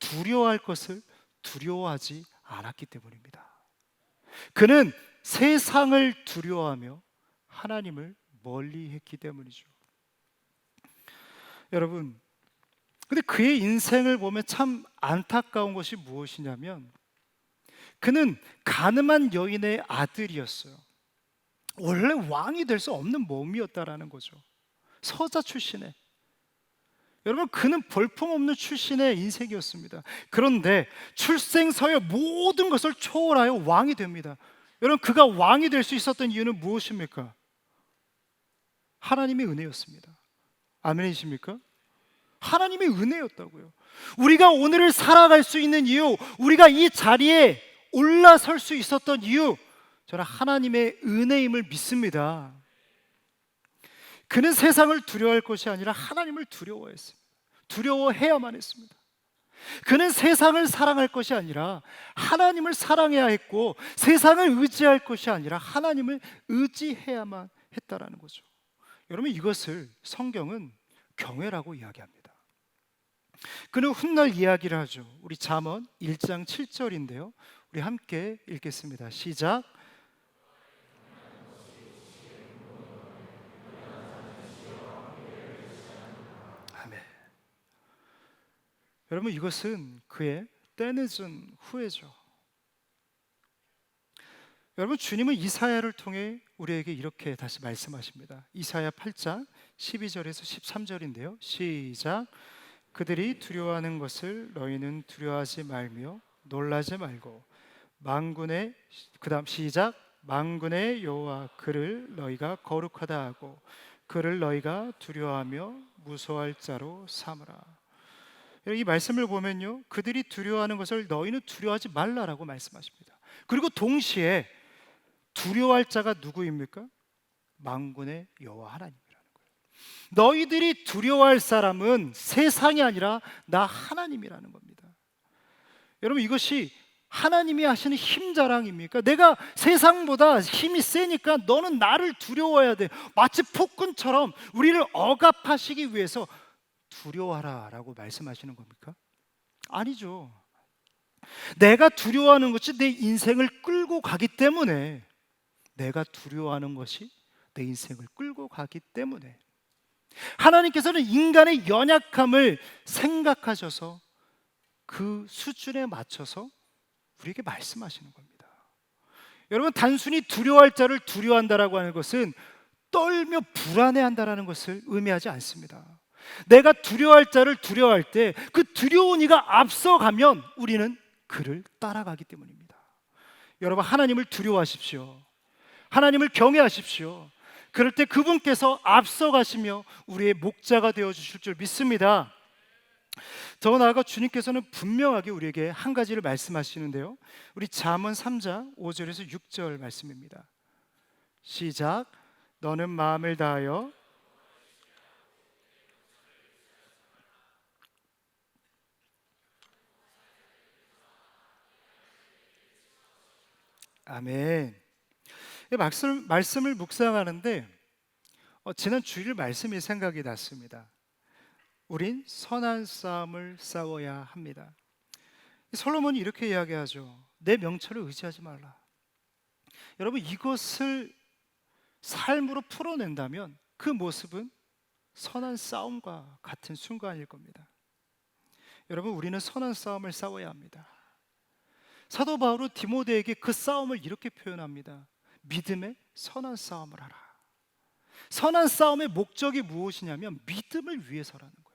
두려워할 것을 두려워하지 않았기 때문입니다. 그는 세상을 두려워하며 하나님을 멀리했기 때문이죠. 여러분, 근데 그의 인생을 보면 참 안타까운 것이 무엇이냐면, 그는 가늠한 여인의 아들이었어요. 원래 왕이 될 수 없는 몸이었다라는 거죠. 서자 출신의, 여러분 그는 볼품없는 출신의 인생이었습니다. 그런데 출생서의 모든 것을 초월하여 왕이 됩니다. 여러분 그가 왕이 될 수 있었던 이유는 무엇입니까? 하나님의 은혜였습니다. 아멘이십니까? 하나님의 은혜였다고요. 우리가 오늘을 살아갈 수 있는 이유, 우리가 이 자리에 올라설 수 있었던 이유, 저는 하나님의 은혜임을 믿습니다. 그는 세상을 두려워할 것이 아니라 하나님을 두려워했습니다. 두려워해야만 했습니다. 그는 세상을 사랑할 것이 아니라 하나님을 사랑해야 했고, 세상을 의지할 것이 아니라 하나님을 의지해야만 했다라는 거죠. 여러분 이것을 성경은 경외라고 이야기합니다. 그는 훗날 이야기를 하죠. 우리 잠언 1장 7절인데요. 우리 함께 읽겠습니다. 시작. 아멘. 여러분 이것은 그의 때늦은 후회죠. 여러분 주님은 이사야를 통해 우리에게 이렇게 다시 말씀하십니다. 이사야 8장 12절에서 13절인데요. 시작. 그들이 두려워하는 것을 너희는 두려워하지 말며 놀라지 말고 만군의, 그다음 시작. 만군의 여호와 그를 너희가 거룩하다 하고 그를 너희가 두려워하며 무서워할 자로 삼으라. 이 말씀을 보면요, 그들이 두려워하는 것을 너희는 두려워하지 말라라고 말씀하십니다. 그리고 동시에 두려워할 자가 누구입니까? 만군의 여호와 하나님이라는 거예요. 너희들이 두려워할 사람은 세상이 아니라 나 하나님이라는 겁니다. 여러분 이것이 하나님이 하시는 힘 자랑입니까? 내가 세상보다 힘이 세니까 너는 나를 두려워해야 돼. 마치 폭군처럼 우리를 억압하시기 위해서 두려워하라 라고 말씀하시는 겁니까? 아니죠. 내가 두려워하는 것이 내 인생을 끌고 가기 때문에, 내가 두려워하는 것이 내 인생을 끌고 가기 때문에 하나님께서는 인간의 연약함을 생각하셔서 그 수준에 맞춰서 우리에게 말씀하시는 겁니다. 여러분 단순히 두려워할 자를 두려워한다라고 하는 것은 떨며 불안해한다라는 것을 의미하지 않습니다. 내가 두려워할 자를 두려워할 때 그 두려운 이가 앞서가면 우리는 그를 따라가기 때문입니다. 여러분 하나님을 두려워하십시오. 하나님을 경외하십시오. 그럴 때 그분께서 앞서가시며 우리의 목자가 되어주실 줄 믿습니다. 더 나아가 주님께서는 분명하게 우리에게 한 가지를 말씀하시는데요, 우리 잠언 3장 5절에서 6절 말씀입니다. 시작. 너는 마음을 다하여 아멘. 이 말씀을 묵상하는데 지난 주일 말씀이 생각이 났습니다. 우린 선한 싸움을 싸워야 합니다. 솔로몬이 이렇게 이야기하죠. 내 명철을 의지하지 말라. 여러분 이것을 삶으로 풀어낸다면 그 모습은 선한 싸움과 같은 순간일 겁니다. 여러분 우리는 선한 싸움을 싸워야 합니다. 사도 바울은 디모데에게 그 싸움을 이렇게 표현합니다. 믿음의 선한 싸움을 하라. 선한 싸움의 목적이 무엇이냐면 믿음을 위해서라는 거예요.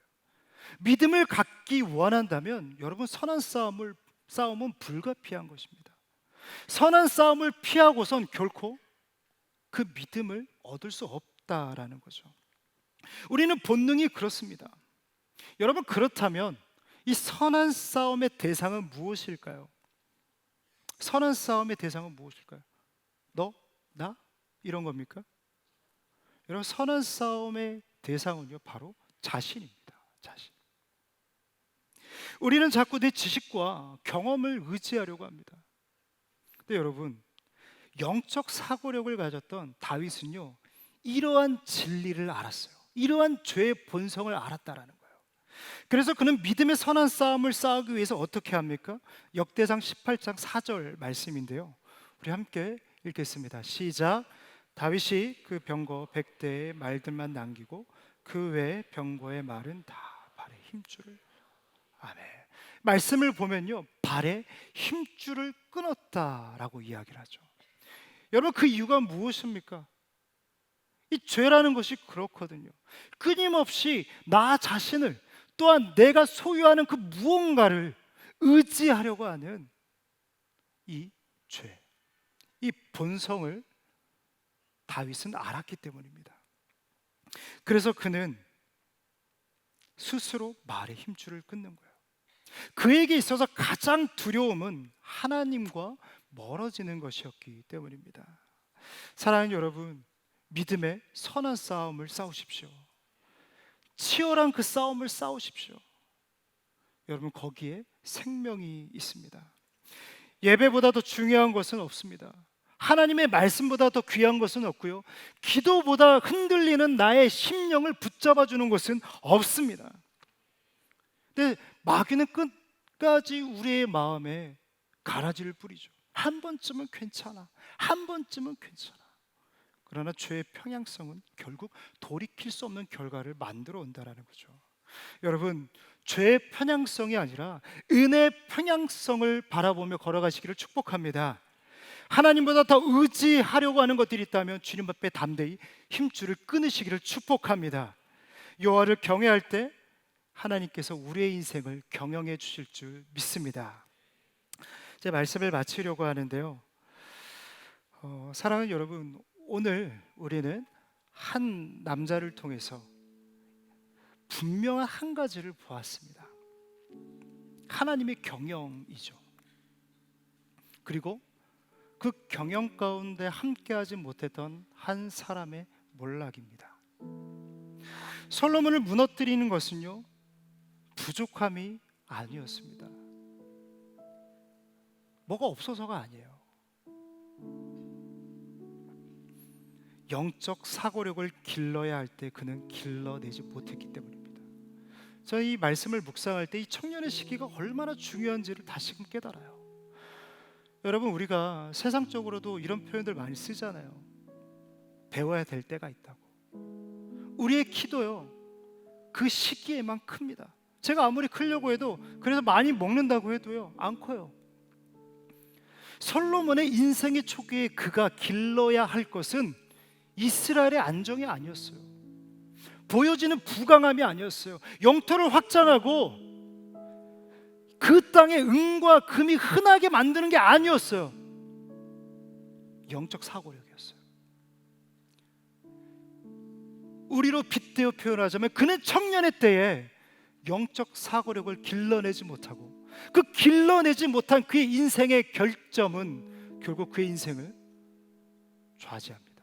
믿음을 갖기 원한다면 여러분 선한 싸움은 불가피한 것입니다. 선한 싸움을 피하고선 결코 그 믿음을 얻을 수 없다라는 거죠. 우리는 본능이 그렇습니다. 여러분 그렇다면 이 선한 싸움의 대상은 무엇일까요? 선한 싸움의 대상은 무엇일까요? 너? 나? 이런 겁니까? 여러분, 선한 싸움의 대상은요 바로 자신입니다. 자신. 우리는 자꾸 내 지식과 경험을 의지하려고 합니다. 근데 여러분, 영적 사고력을 가졌던 다윗은요 이러한 진리를 알았어요. 이러한 죄의 본성을 알았다라는 거예요. 그래서 그는 믿음의 선한 싸움을 싸우기 위해서 어떻게 합니까? 역대상 18장 4절 말씀인데요, 우리 함께 읽겠습니다. 시작. 다윗이 그 병거 100대의 말들만 남기고 그 외 병거의 말은 다 발에 힘줄을, 아멘. 말씀을 보면요 발에 힘줄을 끊었다라고 이야기를 하죠. 여러분, 그 이유가 무엇입니까? 이 죄라는 것이 그렇거든요. 끊임없이 나 자신을, 또한 내가 소유하는 그 무언가를 의지하려고 하는 이 죄, 이 본성을 다윗은 알았기 때문입니다. 그래서 그는 스스로 말의 힘줄을 끊는 거예요. 그에게 있어서 가장 두려움은 하나님과 멀어지는 것이었기 때문입니다. 사랑하는 여러분, 믿음의 선한 싸움을 싸우십시오. 치열한 그 싸움을 싸우십시오. 여러분, 거기에 생명이 있습니다. 예배보다 더 중요한 것은 없습니다. 하나님의 말씀보다 더 귀한 것은 없고요, 기도보다 흔들리는 나의 심령을 붙잡아 주는 것은 없습니다. 근데 마귀는 끝까지 우리의 마음에 가라지를 뿌리죠. 한 번쯤은 괜찮아, 한 번쯤은 괜찮아. 그러나 죄의 평양성은 결국 돌이킬 수 없는 결과를 만들어 온다라는 거죠. 여러분, 죄의 편향성이 아니라 은혜의 편향성을 바라보며 걸어가시기를 축복합니다. 하나님보다 더 의지하려고 하는 것들이 있다면 주님 앞에 담대히 힘줄을 끊으시기를 축복합니다. 여호와를 경외할 때 하나님께서 우리의 인생을 경영해 주실 줄 믿습니다. 제 말씀을 마치려고 하는데요, 사랑하는 여러분, 오늘 우리는 한 남자를 통해서 분명한 한 가지를 보았습니다. 하나님의 경영이죠. 그리고 그 경영 가운데 함께하지 못했던 한 사람의 몰락입니다. 솔로몬을 무너뜨리는 것은요 부족함이 아니었습니다. 뭐가 없어서가 아니에요. 영적 사고력을 길러야 할 때 그는 길러내지 못했기 때문입니다. 저희 이 말씀을 묵상할 때 이 청년의 시기가 얼마나 중요한지를 다시금 깨달아요. 여러분, 우리가 세상적으로도 이런 표현들 많이 쓰잖아요. 배워야 될 때가 있다고. 우리의 키도요 그 시기에만 큽니다. 제가 아무리 크려고 해도, 그래서 많이 먹는다고 해도요 안 커요. 솔로몬의 인생의 초기에 그가 길러야 할 것은 이스라엘의 안정이 아니었어요. 보여지는 부강함이 아니었어요. 영토를 확장하고 그 땅에 은과 금이 흔하게 만드는 게 아니었어요. 영적 사고력이었어요. 우리로 빗대어 표현하자면 그는 청년의 때에 영적 사고력을 길러내지 못하고, 그 길러내지 못한 그의 인생의 결점은 결국 그의 인생을 좌지합니다.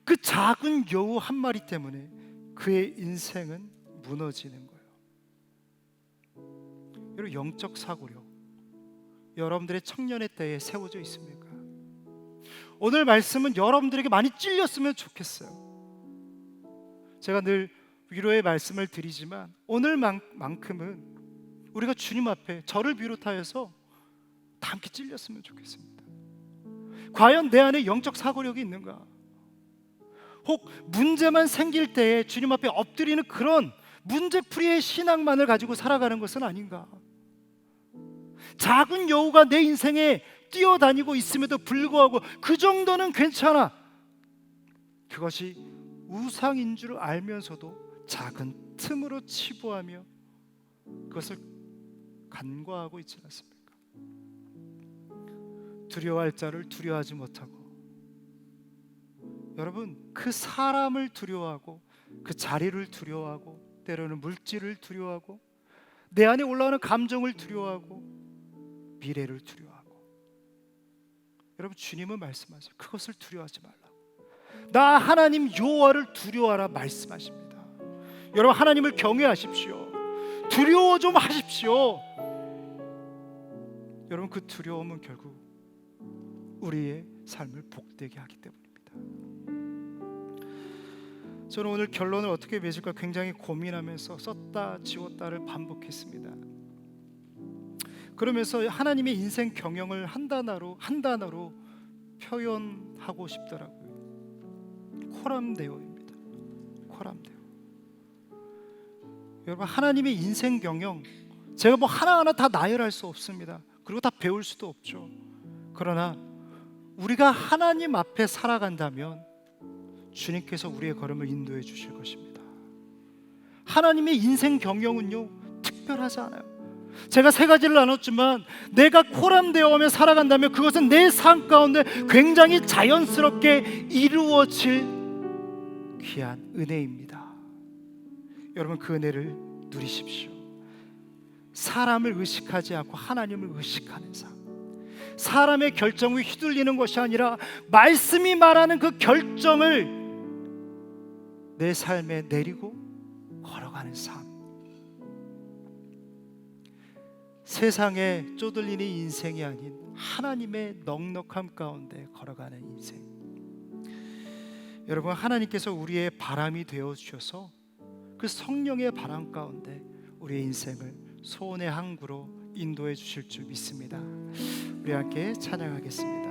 그 작은 여우 한 마리 때문에 그의 인생은 무너지는 거예요. 여러분, 영적 사고력 여러분들의 청년의 때에 세워져 있습니까? 오늘 말씀은 여러분들에게 많이 찔렸으면 좋겠어요. 제가 늘 위로의 말씀을 드리지만 오늘만큼은 우리가 주님 앞에 저를 비롯하여서 다 함께 찔렸으면 좋겠습니다. 과연 내 안에 영적 사고력이 있는가? 혹 문제만 생길 때에 주님 앞에 엎드리는 그런 문제풀이의 신앙만을 가지고 살아가는 것은 아닌가? 작은 여우가 내 인생에 뛰어다니고 있음에도 불구하고 그 정도는 괜찮아, 그것이 우상인 줄 알면서도 작은 틈으로 치부하며 그것을 간과하고 있지 않습니까? 두려워할 자를 두려워하지 못하고, 여러분, 그 사람을 두려워하고 그 자리를 두려워하고 때로는 물질을 두려워하고 내 안에 올라오는 감정을 두려워하고 미래를 두려워하고, 여러분, 주님은 말씀하세요. 그것을 두려워하지 말라. 나 하나님 여호와를 두려워하라 말씀하십니다. 여러분, 하나님을 경외하십시오. 두려워 좀 하십시오. 여러분, 그 두려움은 결국 우리의 삶을 복되게 하기 때문입니다. 저는 오늘 결론을 어떻게 맺을까 굉장히 고민하면서 썼다 지웠다를 반복했습니다. 그러면서 하나님의 인생 경영을 한 단어로 표현하고 싶더라고요. 코람데오입니다. 코람데오. 여러분, 하나님의 인생 경영, 제가 뭐 하나하나 다 나열할 수 없습니다. 그리고 다 배울 수도 없죠. 그러나 우리가 하나님 앞에 살아간다면 주님께서 우리의 걸음을 인도해 주실 것입니다. 하나님의 인생 경영은요, 특별하지 않아요. 제가 세 가지를 나눴지만 내가 코람데오하며 살아간다면 그것은 내 삶 가운데 굉장히 자연스럽게 이루어질 귀한 은혜입니다. 여러분, 그 은혜를 누리십시오. 사람을 의식하지 않고 하나님을 의식하는 삶, 사람의 결정을 휘둘리는 것이 아니라 말씀이 말하는 그 결정을 내 삶에 내리고 걸어가는 삶. 세상에 쪼들리는 인생이 아닌 하나님의 넉넉함 가운데 걸어가는 인생. 여러분, 하나님께서 우리의 바람이 되어 주셔서 그 성령의 바람 가운데 우리의 인생을 소원의 항구로 인도해 주실 줄 믿습니다. 우리 함께 찬양하겠습니다.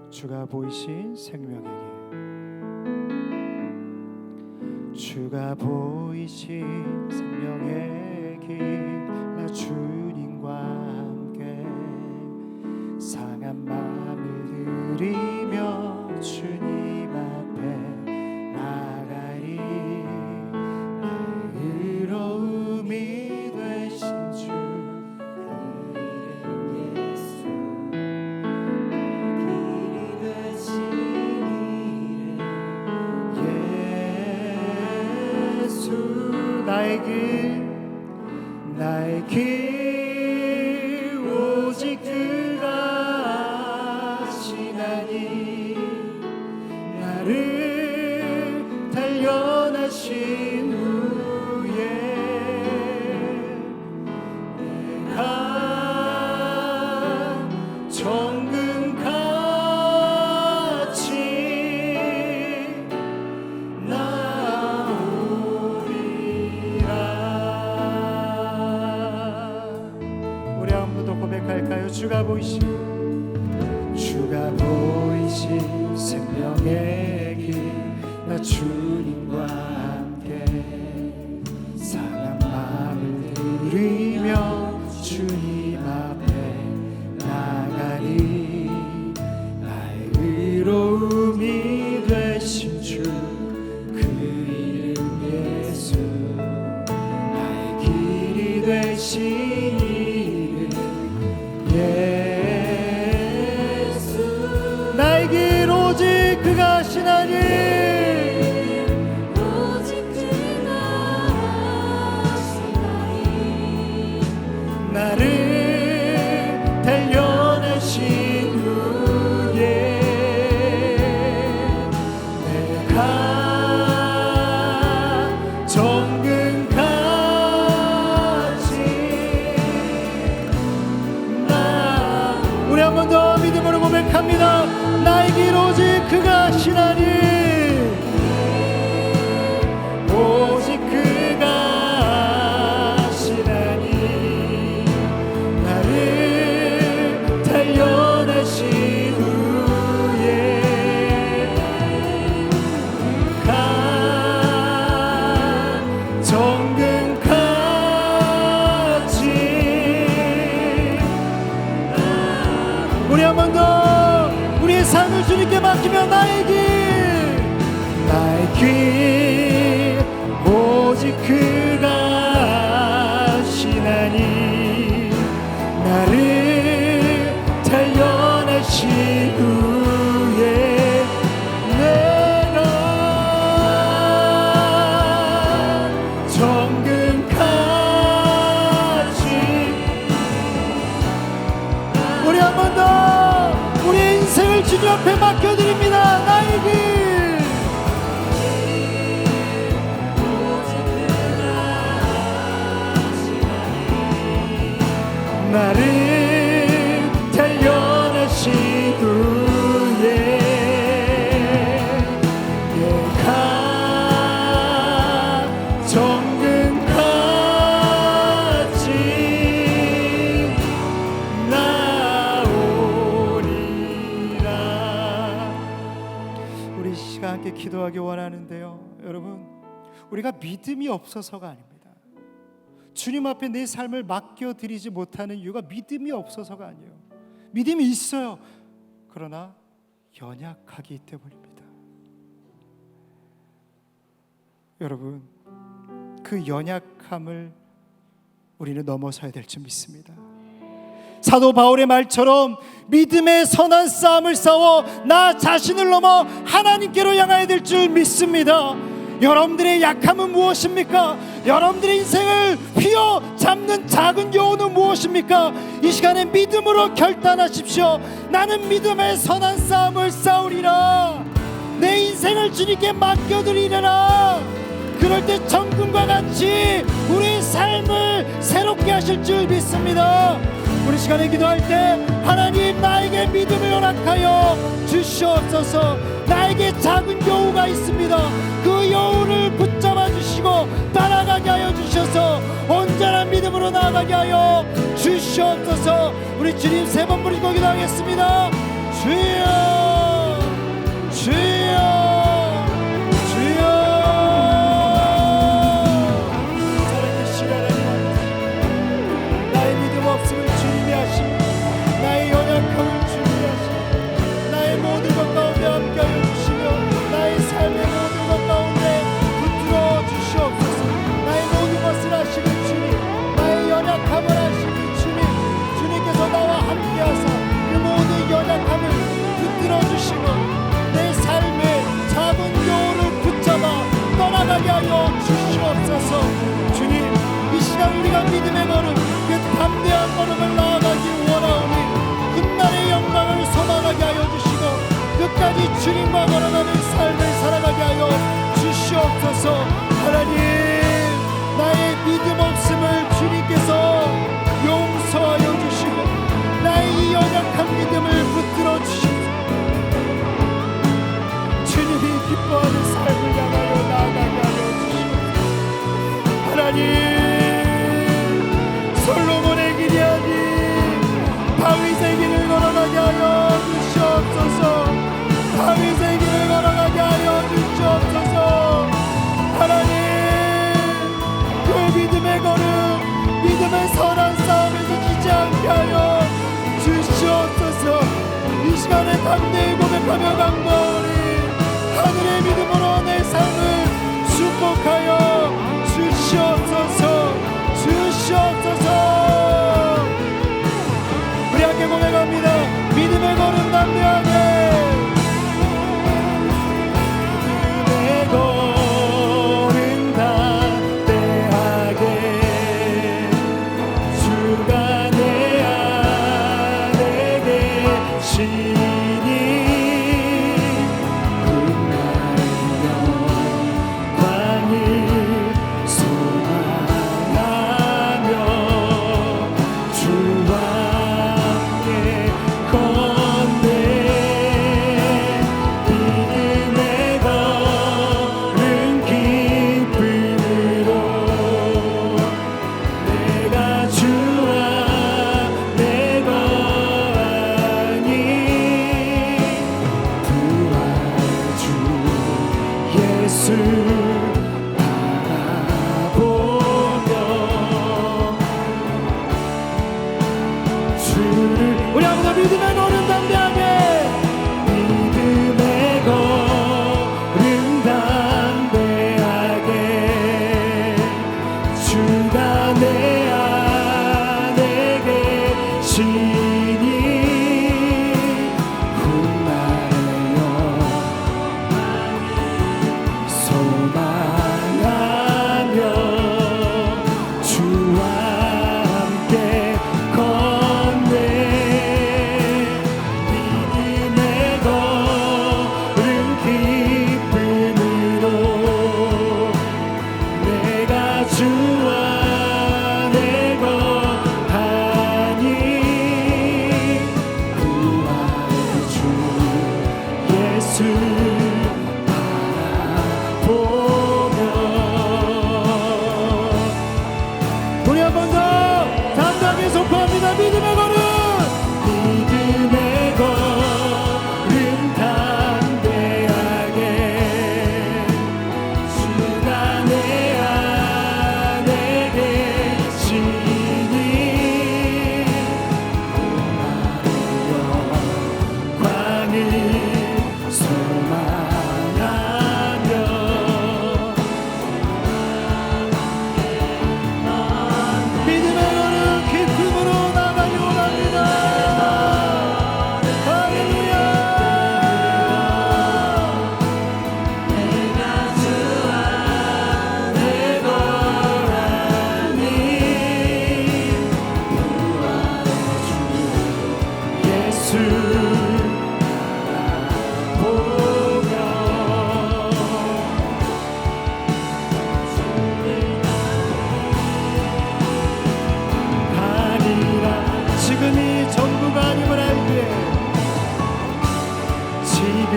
주가 보이신 생명에게, 주가 보이신 생명의 길, 나 주님과 함께 상한 마음을 들이며 주님 앞에 나가리. 나의 의로움이 되신 주, 그 이름 예수, 길이 되신 이름 예수. 나의 길 오직 그가 아시나니, 나를 단련하신 후에 내가 정금같이 나오리라. 우리 한 번 더 고백할까요? 주가 보이신 생명의 길, 나 주님과 함께 상한 마음을 들이며 주님 앞에 나가리. 나의 의로움이 되신 주, 그 이름 예수, 나의 길이 되신 이름 예수. 나의 길 오직 그가 하시나니, 오직 그가 하시나니, 나를 단련하신 후에 내가 정금같이 우리 한 번 더 믿음으로 고백합니다. 나의 길 오직 그가 하시나니, 오직 그가 하시나니, 나를 단련하신 후에 가 정금같이. 우리 한 번 더 우리의 삶을 주님께 맡기며 나의 길 오직 그가 하시나니, 나를 단련하신 후에 내가 정금같이 우리 시간 함께 기도하기 원하는데요, 여러분, 우리가 믿음이 없어서가 아닙니다. 주님 앞에 내 삶을 맡겨드리지 못하는 이유가 믿음이 없어서가 아니에요. 믿음이 있어요. 그러나 연약하기 때문입니다. 여러분, 그 연약함을 우리는 넘어서야 될 줄 믿습니다. 사도 바울의 말처럼 믿음의 선한 싸움을 싸워 나 자신을 넘어 하나님께로 향해야 될 줄 믿습니다. 여러분들의 약함은 무엇입니까? 여러분들의 인생을 휘어잡는 작은 여호는 무엇입니까? 이 시간에 믿음으로 결단하십시오. 나는 믿음의 선한 싸움을 싸우리라. 내 인생을 주님께 맡겨드리리라. 그럴 때 정금과 같이 우리 삶을 새롭게 하실 줄 믿습니다. 우리 시간에 기도할 때 하나님, 나에게 믿음을 허락하여 주시옵소서. 나에게 작은 여우가 있습니다. 그 여우를 붙잡아 주시고 따라가게 하여 주셔서 온전한 믿음으로 나아가게 하여 주시옵소서. 우리 주님 세 번 부르고 기도하겠습니다. 주여, 주여, 내 삶의 작은 여우를 붙잡아 떠나가게 하여 주시옵소서. 주님, 이 시간 우리가 믿음의 걸음, 그 담대한 걸음을 나아가기 원하오니 훗날의 영광을 소망하게 하여 주시고 끝까지 주님과 걸어가는 삶을 살아가게 하여 주시옵소서. 하나님, 나의 믿음 없음을 주님께서 용서하여 주시고 나의 이 연약한 믿음을 붙들어 주시고 주님이 기뻐하는 삶을 향하여 나아가게 하여 주시옵소서. 하나님, 솔로몬의 길이 아닌 다윗의 길을 걸어가게 하여 주시옵소서. 다윗의 길을 걸어가게 하여 주시옵소서. 하나님, 그 믿음의 걸음, 믿음의 선한 싸움에서 지지 않게 하여 주시옵소서. 이 시간에 담대히 고백하며 강구하오니 하늘의 믿음으로 내 삶을 축복하여 주시옵소서. 주시옵소서. 우리 함께 고백합니다. 믿음의 걸음 담대하게, 믿음의 걸음 담대하게, 주가 내 안에 계시니 믿음의 걸음 담대하게,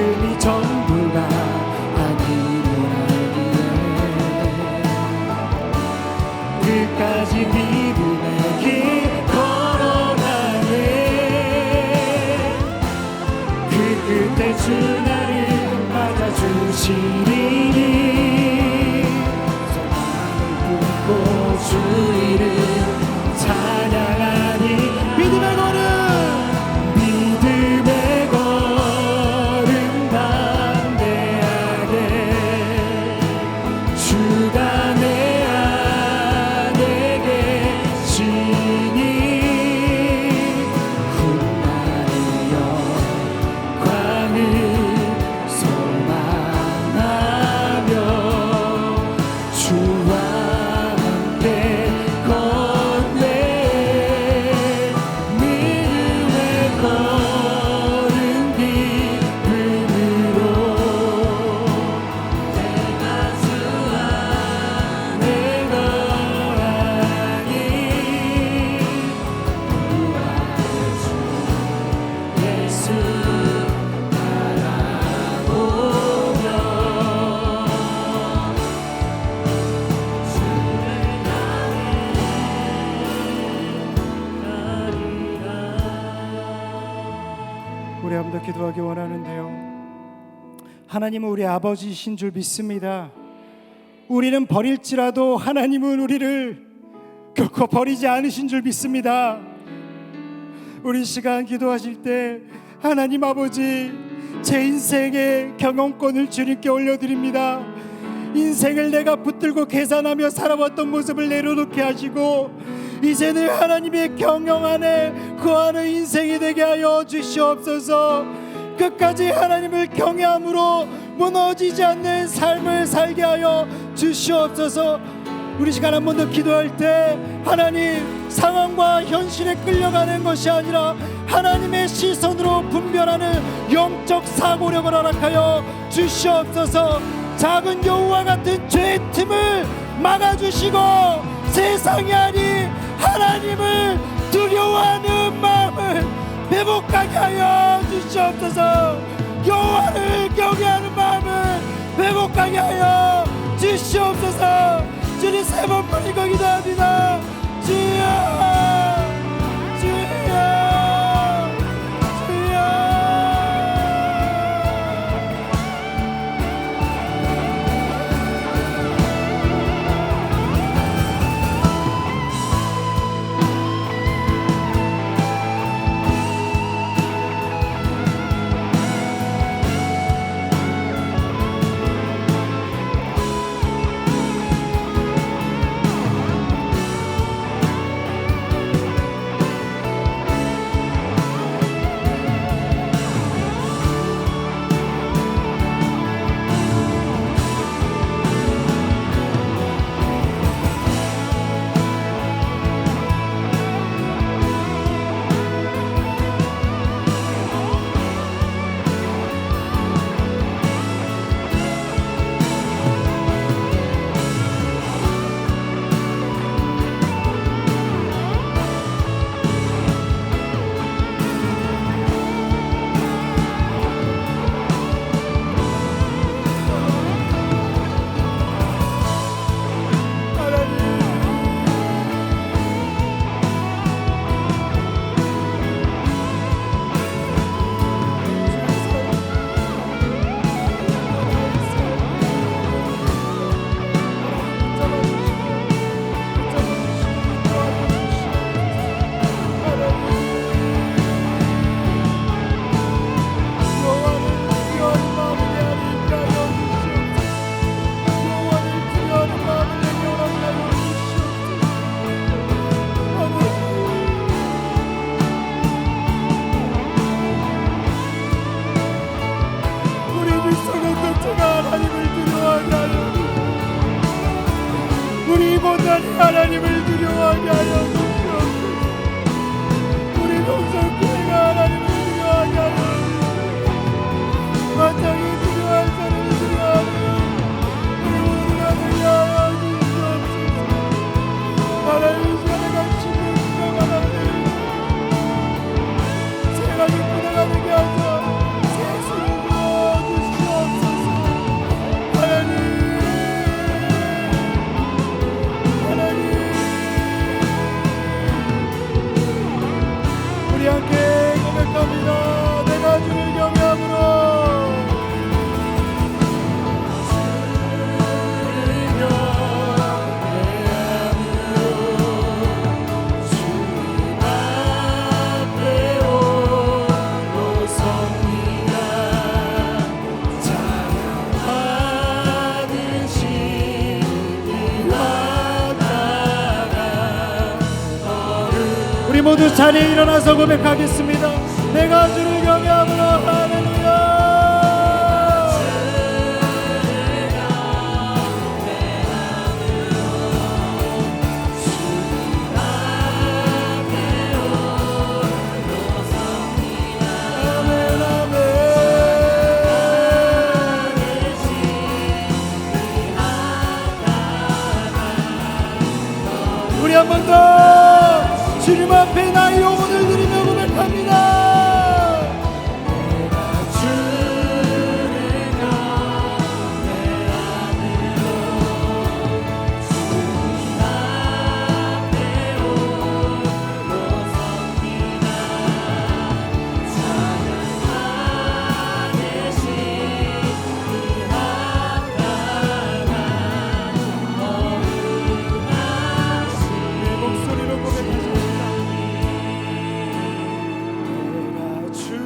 믿음이 전부가 아니므로 끝까지 믿음의 길 걸어가네. 그 끝에 주 나를 맞아주시리니 소망을 품고 주 이름 찬양하니. 믿음의 걸음, 믿음의 걸음 담대하게 주가 내 안에 계시니 훗날의 영광을 소망하며 주와 함께 걷네. 믿음의 걸음 기쁨으로 내가 주 안에 거하니 구원의 주 예수 바라보며 주를 우리 한번 더 기도하기 원하는데요. 하나님은 우리 아버지이신 줄 믿습니다. 우리는 버릴지라도 하나님은 우리를 결코 버리지 않으신 줄 믿습니다. 우리 시간 기도하실 때 하나님 아버지, 제 인생의 경영권을 주님께 올려드립니다. 인생을 내가 붙들고 계산하며 살아왔던 모습을 내려놓게 하시고 이제는 하나님의 경영 안에 거하는 인생이 되게 하여 주시옵소서. 끝까지 하나님을 경외함으로 무너지지 않는 삶을 살게 하여 주시옵소서. 우리 시간 한 번 더 기도할 때 하나님, 상황과 현실에 끌려가는 것이 아니라 하나님의 시선으로 분별하는 영적 사고력을 허락하여 주시옵소서. 작은 여우와 같은 죄의 틈을 막아주시고 세상이 아닌 하나님을 두려워하는 마음을 회복하게 하여 주시옵소서. 여호와를 경외하는 마음을 회복하게 하여 주시옵소서. 주님 세 번 부르고 기도합니다. 주여, 주여, 주여. 우리 못난 하나님을 두려워하게 하여 주시옵소서. 우리 동성교회가 하나님을 두려워하게 하여 주시옵소서. 마땅히 두려워할 사람을 두려워하며 우리 모두가 되게 하여 주시옵소서. 하나님 이 시간에 같이 기도하나니 새가 기쁘다가 되게 하소서. 새 수를 부어 모두 자리에 일어나서 고백하겠습니다. 내가 주를 경외함으로. 할렐루야. 우리 한 번 더 주님 앞에 나의 영혼을 드리며 고백합니다. 내가 주를 경외함으로 주님 앞에 홀로 섭니다. 찬양하 계신 이 합당한 내 목소리로 고백하십니다. 내가 주를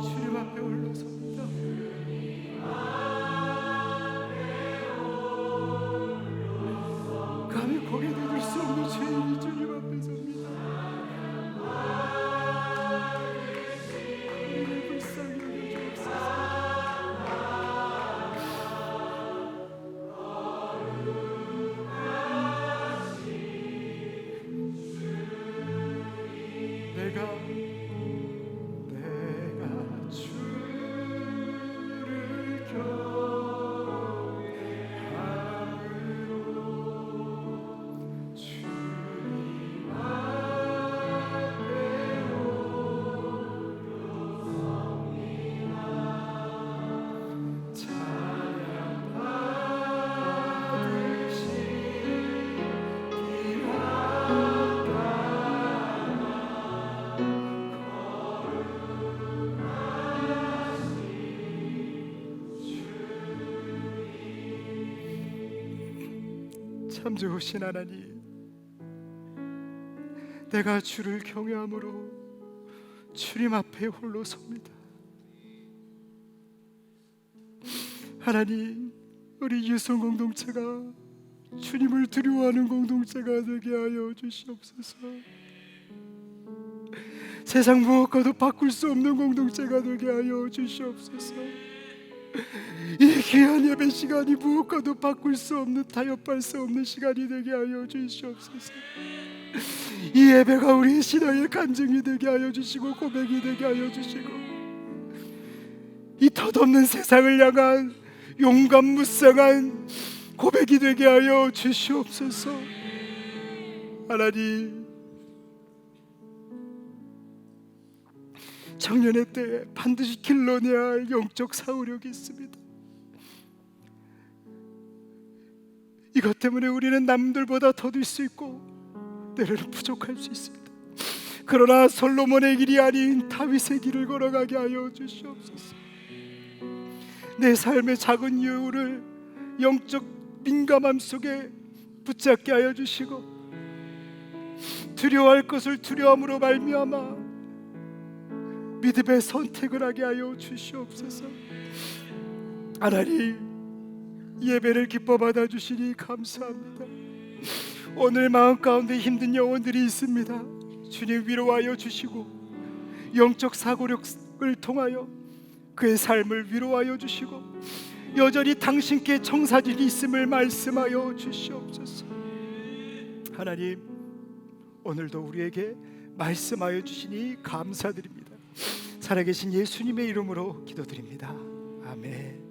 주님 앞에 올라섭니다. 감히 고개 들을 수 없는 죄인이 주님 앞에 섭니다. 우리를 불쌍히 여겨주옵소서. 내가 주를 경외함으로 주님 앞에 홀로 섭니다. 찬양 받으신 이 참 좋으신 하나님, 내가 주를 경외함으로 주님 앞에 홀로 섭니다. 하나님, 우리 유성 공동체가 주님을 두려워하는 공동체가 되게 하여 주시옵소서. 세상 무엇과도 바꿀 수 없는 공동체가 되게 하여 주시옵소서. 이 귀한 예배 시간이 무엇과도 바꿀 수 없는, 타협할 수 없는 시간이 되게 하여 주시옵소서. 이 예배가 우리 신앙의 간증이 되게 하여 주시고 고백이 되게 하여 주시고, 이 덧없는 세상을 향한 용감무쌍한 고백이 되게 하여 주시옵소서. 하나님, 청년의 때에 반드시 길러내야 할 영적 사오력이 있습니다. 이것 때문에 우리는 남들보다 더딜 수 있고 때로는 부족할 수 있습니다. 그러나 솔로몬의 길이 아닌 다윗의 길을 걸어가게 하여 주시옵소서. 내 삶의 작은 이유를 영적 민감함 속에 붙잡게 하여 주시고, 두려워할 것을 두려움으로 말미암아 믿음의 선택을 하게 하여 주시옵소서. 하나님, 예배를 기뻐 받아주시니 감사합니다. 오늘 마음 가운데 힘든 영혼들이 있습니다. 주님 위로하여 주시고, 영적 사고력을 통하여 그의 삶을 위로하여 주시고, 여전히 당신께 청사진이 있음을 말씀하여 주시옵소서. 하나님, 오늘도 우리에게 말씀하여 주시니 감사드립니다. 살아계신 예수님의 이름으로 기도드립니다. 아멘.